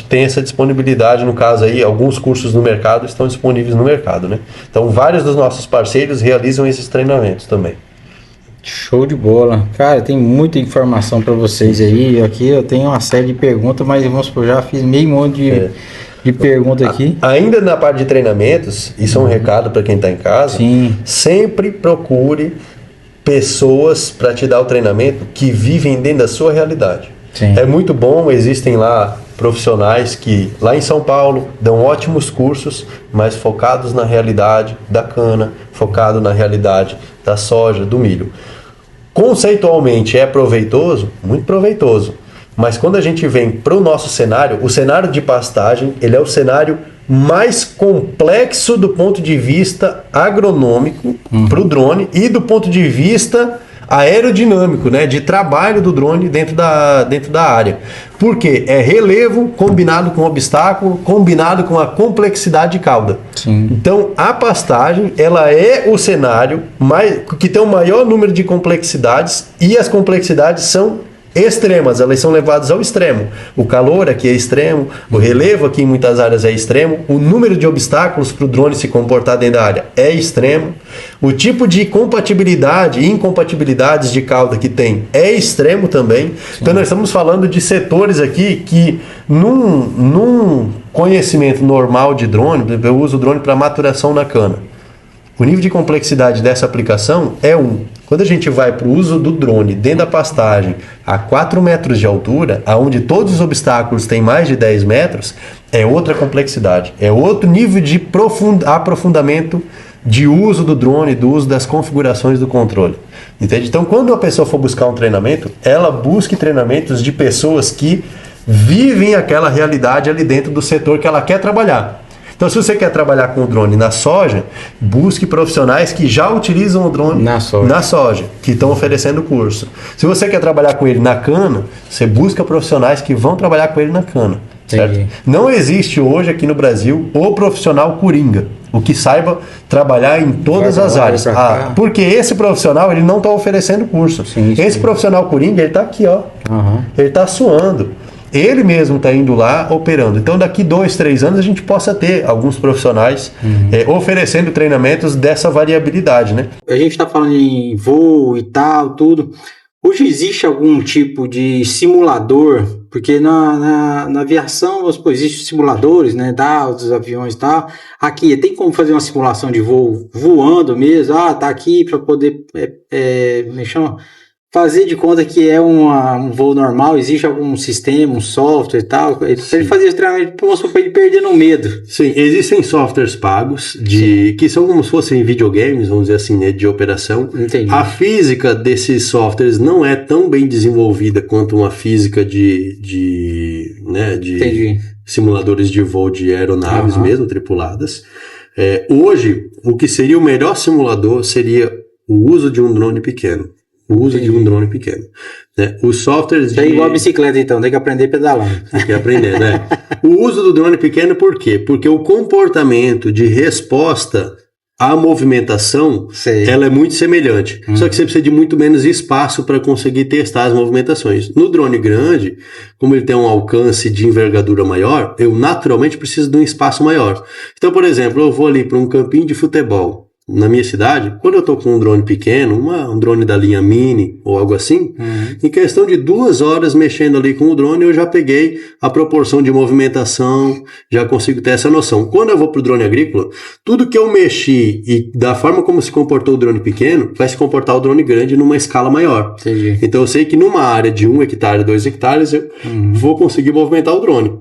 tem essa disponibilidade, no caso aí, alguns cursos no mercado estão disponíveis no mercado, né? Então, vários dos nossos parceiros realizam esses treinamentos também. Show de bola. Cara, tem muita informação para vocês aí. Aqui eu tenho uma série de perguntas, mas vamos supor, já fiz meio monte de perguntas aqui. Ainda na parte de treinamentos, isso é um recado para quem está em casa, sempre procure pessoas para te dar o treinamento que vivem dentro da sua realidade. É muito bom, existem lá profissionais que lá em São Paulo dão ótimos cursos, mas focados na realidade da cana, focado na realidade da soja, do milho. Conceitualmente é proveitoso, muito proveitoso, mas quando a gente vem para o nosso cenário, o cenário de pastagem, ele é o cenário mais complexo do ponto de vista agronômico para o drone e do ponto de vista aerodinâmico, né, de trabalho do drone dentro da área. Porque é relevo combinado com obstáculo, combinado com a complexidade de cauda. Sim. Então, a pastagem, ela é o cenário que tem o maior número de complexidades, e as complexidades são extremas, elas são levadas ao extremo. O calor aqui é extremo, o relevo aqui em muitas áreas é extremo, o número de obstáculos para o drone se comportar dentro da área é extremo, o tipo de compatibilidade e incompatibilidades de cauda que tem é extremo também. Sim. Então nós estamos falando de setores aqui que num conhecimento normal de drone, eu uso o drone para maturação na cana. O nível de complexidade dessa aplicação é 1. Quando a gente vai para o uso do drone dentro da pastagem a 4 metros de altura, onde todos os obstáculos têm mais de 10 metros, é outra complexidade. É outro nível de aprofundamento de uso do drone, do uso das configurações do controle. Entende? Então, quando a pessoa for buscar um treinamento, ela busque treinamentos de pessoas que vivem aquela realidade ali dentro do setor que ela quer trabalhar. Então, se você quer trabalhar com o drone na soja, busque profissionais que já utilizam o drone na soja, que estão oferecendo curso. Se você quer trabalhar com ele na cana, você busca profissionais que vão trabalhar com ele na cana. Certo? Não existe hoje aqui no Brasil o profissional coringa, o que saiba trabalhar em todas as áreas. Porque esse profissional ele não está oferecendo curso. Esse profissional coringa ele está aqui, ó. Ele está suando. Ele mesmo está indo lá operando. Então, daqui 2, 3 anos, a gente possa ter alguns profissionais oferecendo treinamentos dessa variabilidade, né? A gente está falando em voo e tal, tudo. Hoje existe algum tipo de simulador? Porque na aviação, existem simuladores, né? Dos aviões e tal. Aqui, tem como fazer uma simulação de voo voando mesmo? Tá aqui para poder fazer de conta que é um voo normal. Existe algum sistema, um software e tal, para ele fazer esse treinamento, para ele perder no medo. Sim, existem softwares pagos que são como se fossem videogames, vamos dizer assim, né, de operação. Entendi. A física desses softwares não é tão bem desenvolvida quanto uma física de simuladores de voo de aeronaves mesmo, tripuladas. Hoje, o que seria o melhor simulador seria o uso de um drone pequeno. Né? Os softwares é igual a bicicleta, então, tem que aprender a pedalar. Tem que aprender, né? O uso do drone pequeno, por quê? Porque o comportamento de resposta à movimentação, ela é muito semelhante. Só que você precisa de muito menos espaço para conseguir testar as movimentações. No drone grande, como ele tem um alcance de envergadura maior, eu naturalmente preciso de um espaço maior. Então, por exemplo, eu vou ali para um campinho de futebol. Na minha cidade, quando eu estou com um drone pequeno, um drone da linha Mini ou algo assim, em questão de 2 horas mexendo ali com o drone, eu já peguei a proporção de movimentação, já consigo ter essa noção. Quando eu vou para o drone agrícola, tudo que eu mexi e da forma como se comportou o drone pequeno, vai se comportar o drone grande numa escala maior. Entendi. Então eu sei que numa área de 1 hectare, 2 hectares, eu vou conseguir movimentar o drone.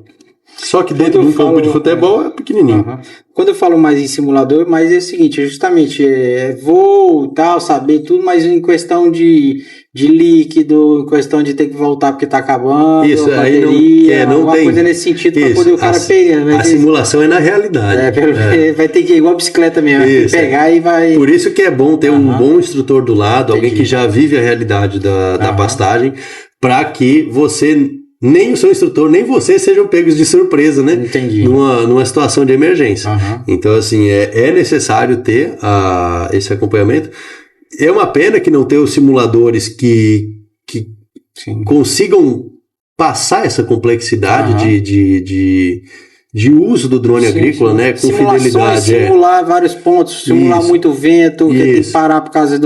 Só que dentro de um campo de futebol é pequenininho. Quando eu falo mais em simulador, mas é o seguinte, justamente, voo e tal, saber tudo, mas em questão de líquido, em questão de ter que voltar porque tá acabando, isso, bateria, aí não tem coisa nesse sentido para poder o cara pegar. A simulação é na realidade. Vai ter que ir igual a bicicleta mesmo, pegar e vai... Por isso que é bom ter um bom instrutor do lado, alguém que já vive a realidade da pastagem, para que você... nem o seu instrutor, nem você sejam pegos de surpresa, né? Entendi. Numa situação de emergência. Então, assim, é necessário ter esse acompanhamento. É uma pena que não tenha os simuladores que consigam passar essa complexidade de uso do drone agrícola, né? Com fidelidade. Simular vários pontos, simular muito vento, que tem que parar por causa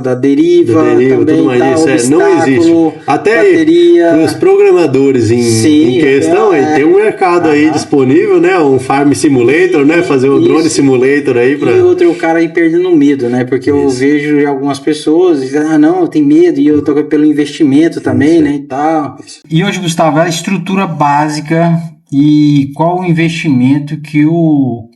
da deriva também, tudo mais não existe. Até bateria. Os programadores em questão, tem um mercado aí disponível, né? Um Farm Simulator, né? Fazer um Drone Simulator aí para. E outro, o cara aí perdendo medo, né? Porque eu vejo algumas pessoas dizendo, não, eu tenho medo, e eu tô pelo investimento também, né? E tal. E hoje, Gustavo, a estrutura básica e qual o investimento que o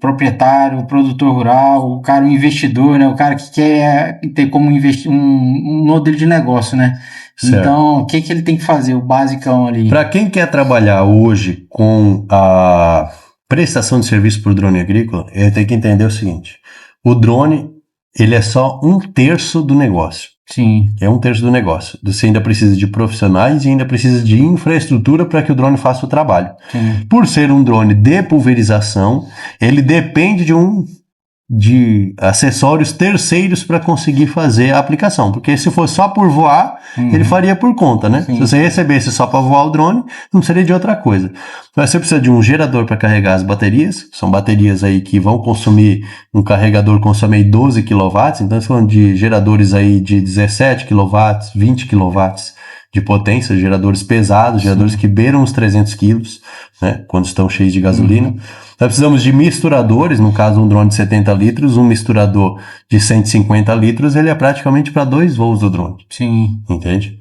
proprietário, o produtor rural, o cara, o investidor, né? O cara que quer ter como investir um modelo de negócio, né? Certo. Então, o que ele tem que fazer? O basicão ali. Para quem quer trabalhar hoje com a prestação de serviço por drone agrícola, ele tem que entender o seguinte: o drone, ele é só 1/3 do negócio. Sim. É 1/3 do negócio. Você ainda precisa de profissionais e ainda precisa de infraestrutura para que o drone faça o trabalho. Sim. Por ser um drone de pulverização, ele depende de acessórios terceiros para conseguir fazer a aplicação, porque se fosse só por voar, ele faria por conta, né? Sim. Se você recebesse só para voar o drone, não seria de outra coisa. Mas você precisa de um gerador para carregar as baterias, são baterias aí que vão consumir, um carregador consome aí 12 kW, então estamos falando de geradores aí de 17 kW, 20 kW de potência, geradores pesados, geradores que beiram os 300 quilos, né, quando estão cheios de gasolina. Nós precisamos de misturadores, no caso um drone de 70 litros, um misturador de 150 litros, ele é praticamente para 2 voos do drone. Sim. Entende?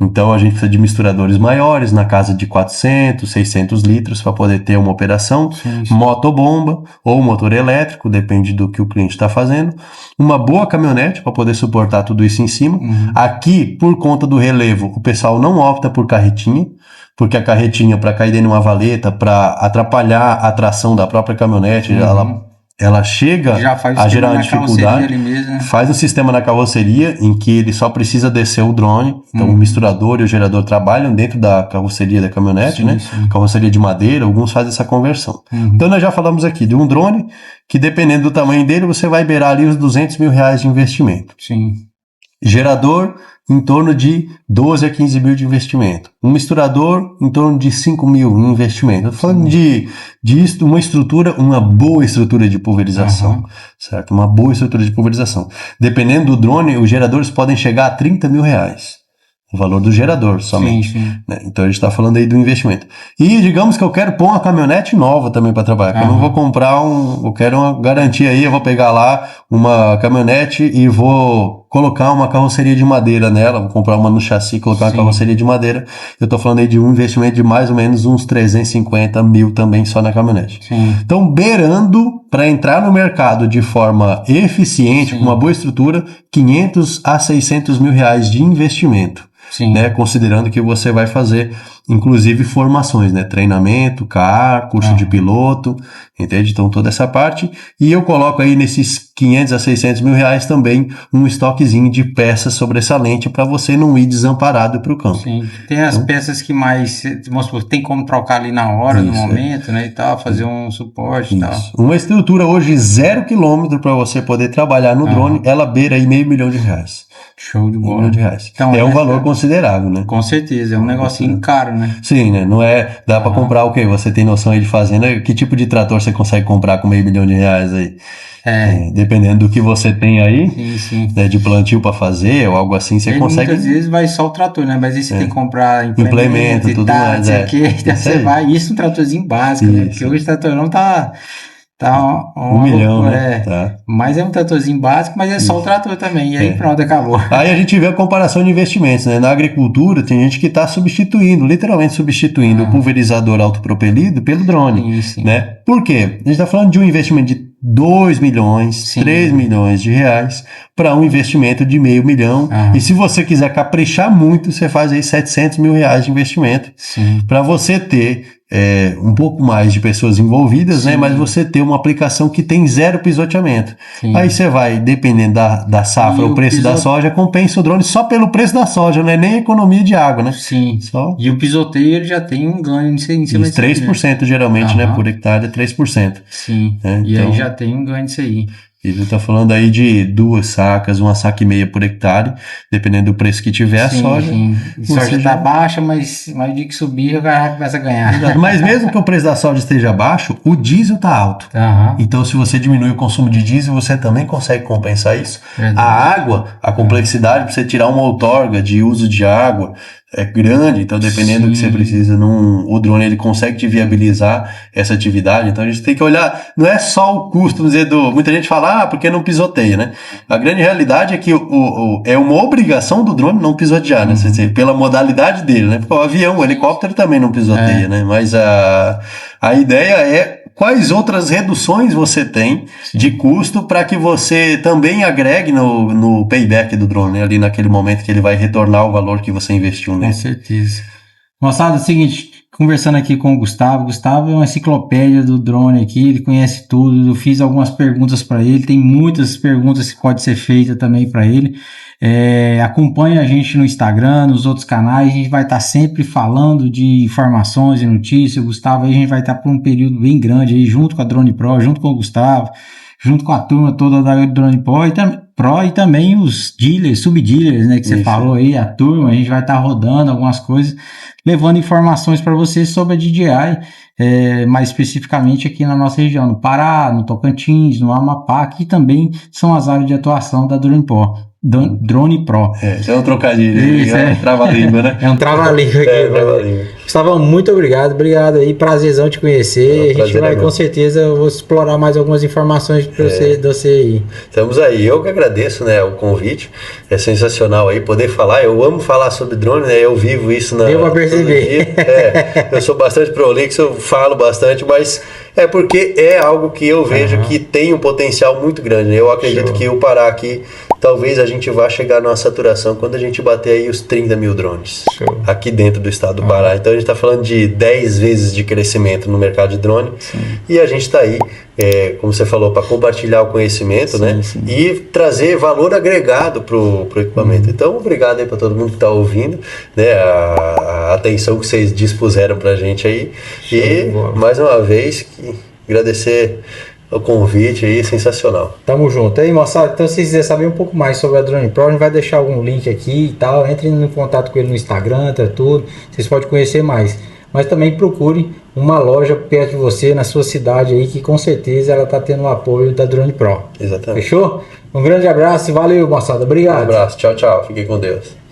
Então a gente precisa de misturadores maiores, na casa de 400, 600 litros, para poder ter uma operação. Sim. Motobomba ou motor elétrico, depende do que o cliente está fazendo. Uma boa caminhonete para poder suportar tudo isso em cima. Aqui, por conta do relevo, o pessoal não opta por carretinha, porque a carretinha, para cair dentro de uma valeta, para atrapalhar a tração da própria caminhonete, ela chega a gerar uma dificuldade. Ali mesmo, né? Faz um sistema na carroceria em que ele só precisa descer o drone, então o misturador e o gerador trabalham dentro da carroceria da caminhonete, Sim, né? sim. Carroceria de madeira, alguns fazem essa conversão. Então nós já falamos aqui de um drone que, dependendo do tamanho dele, você vai beirar ali os R$200 mil de investimento. Sim. Gerador, em torno de 12 a 15 mil de investimento. Um misturador, em torno de 5 mil em investimento. Estou falando de uma boa estrutura de pulverização, certo? Uma boa estrutura de pulverização. Dependendo do drone, os geradores podem chegar a R$30 mil. O valor do gerador somente. Sim. Né? Então a gente está falando aí do investimento. E digamos que eu quero pôr uma caminhonete nova também para trabalhar. Eu não vou comprar eu quero uma garantia aí, eu vou pegar lá uma caminhonete e vou colocar uma carroceria de madeira nela, vou comprar uma no chassi, colocar uma carroceria de madeira. Eu estou falando aí de um investimento de mais ou menos uns 350 mil também só na caminhonete. Sim. Então, beirando para entrar no mercado de forma eficiente, com uma boa estrutura, 500 a 600 mil reais de investimento. Sim. Né, considerando que você vai fazer, inclusive, formações, né, treinamento, CAR, curso de piloto, entende? Então, toda essa parte. E eu coloco aí nesses 500 a 600 mil reais também um estoquezinho de peças sobressalente para você não ir desamparado para o campo. Sim. Tem as peças que mais, vamos supor, tem como trocar ali na hora, no momento, né, e tal, fazer um suporte e tal. Uma estrutura hoje 0 km para você poder trabalhar no drone, ela beira aí R$500 mil. Show de bola. R$1 milhão. Então, é um valor considerável, né? Com certeza, é um negocinho caro, né? Sim, né? Não é... Dá pra comprar o quê? Você tem noção aí de fazenda? Que tipo de trator você consegue comprar com R$500 mil aí? Dependendo do que você tem aí, sim. Né, de plantio pra fazer ou algo assim, você consegue... Muitas vezes vai só o trator, né? Mas aí você tem que comprar implemento tudo mais, você vai... Isso um tratorzinho básico, né? Porque hoje o trator não tá R$1 milhão, né? Tá. Mas é um tratorzinho básico, mas é só o trator também. E aí pronto, acabou. Aí a gente vê a comparação de investimentos, né? Na agricultura tem gente que está literalmente substituindo o pulverizador autopropelido pelo drone, né? Por quê? A gente está falando de um investimento de 2 milhões, 3 milhões de reais para um investimento de R$500 mil. E se você quiser caprichar muito, você faz aí R$700 mil de investimento para você ter um pouco mais de pessoas envolvidas, né? Mas você ter uma aplicação que tem 0 pisoteamento. Aí você vai, dependendo da safra, o preço da soja, compensa o drone só pelo preço da soja, não é nem economia de água, né? Sim. Só. E o pisoteio ele já tem um ganho em cima disso. 3% geralmente, né? Por hectare é 3%. Sim. E aí já tem um ganho disso aí. E ele está falando aí de 2 sacas, 1,5 saca por hectare, dependendo do preço que tiver a soja. Sim. A soja está baixa, mas o dia que subir, o cara começa a ganhar. Mas mesmo que o preço da soja esteja baixo, o diesel está alto. Então, se você diminui o consumo de diesel, você também consegue compensar isso. A água, a complexidade para você tirar uma outorga de uso de água é grande, então dependendo do que você precisa, o drone ele consegue te viabilizar essa atividade. Então a gente tem que olhar, não é só o custo, vamos dizer, muita gente fala, porque não pisoteia, né? A grande realidade é que é uma obrigação do drone não pisotear, né? Pela modalidade dele, né? Porque o avião, o helicóptero também não pisoteia, né? Mas a ideia é quais outras reduções você tem de custo para que você também agregue no payback do drone, ali naquele momento que ele vai retornar o valor que você investiu nele. Com certeza. Moçada, é o seguinte, conversando aqui com o Gustavo é uma enciclopédia do drone aqui, ele conhece tudo, eu fiz algumas perguntas para ele, tem muitas perguntas que pode ser feita também para ele. Acompanha a gente no Instagram, nos outros canais, a gente vai estar sempre falando de informações e notícias. O Gustavo aí a gente vai estar por um período bem grande aí, junto com a Drone Pro, junto com o Gustavo, junto com a turma toda da Drone Pro e também os dealers, subdealers, né, que você falou aí, a turma, a gente vai estar rodando algumas coisas, levando informações para vocês sobre a DJI, mais especificamente aqui na nossa região, no Pará, no Tocantins, no Amapá, que também são as áreas de atuação da Drone Pro. Drone Pro. É um trocadilho. Isso, trava-língua, né? É um trava-língua aqui. Trava-língua. Gustavo, muito obrigado aí, prazerzão te conhecer. A gente vai, com certeza, eu vou explorar mais algumas informações para você aí. Estamos aí, eu que agradeço, né, o convite, é sensacional aí poder falar, eu amo falar sobre drone, né, eu vivo isso Deu pra perceber. Eu sou bastante prolixo, eu falo bastante, mas é porque é algo que eu vejo que tem um potencial muito grande, né? Eu acredito que o Pará aqui, talvez a gente vá chegar numa saturação quando a gente bater aí os 30 mil drones aqui dentro do estado do Pará. Então a gente está falando de 10 vezes de crescimento no mercado de drone. E a gente está aí, como você falou, para compartilhar o conhecimento, né? E trazer valor agregado para o equipamento. Então, obrigado aí para todo mundo que está ouvindo, né? A atenção que vocês dispuseram para a gente aí. Mais uma vez, agradecer o convite aí, sensacional. Tamo junto. Aí, moçada, então se quiser saber um pouco mais sobre a Drone Pro, a gente vai deixar algum link aqui e tal. Entre em contato com ele no Instagram, tá tudo. Vocês podem conhecer mais. Mas também procure uma loja perto de você, na sua cidade aí, que com certeza ela tá tendo o apoio da Drone Pro. Exatamente. Fechou? Um grande abraço e valeu, moçada. Obrigado. Um abraço. Tchau, tchau. Fiquem com Deus.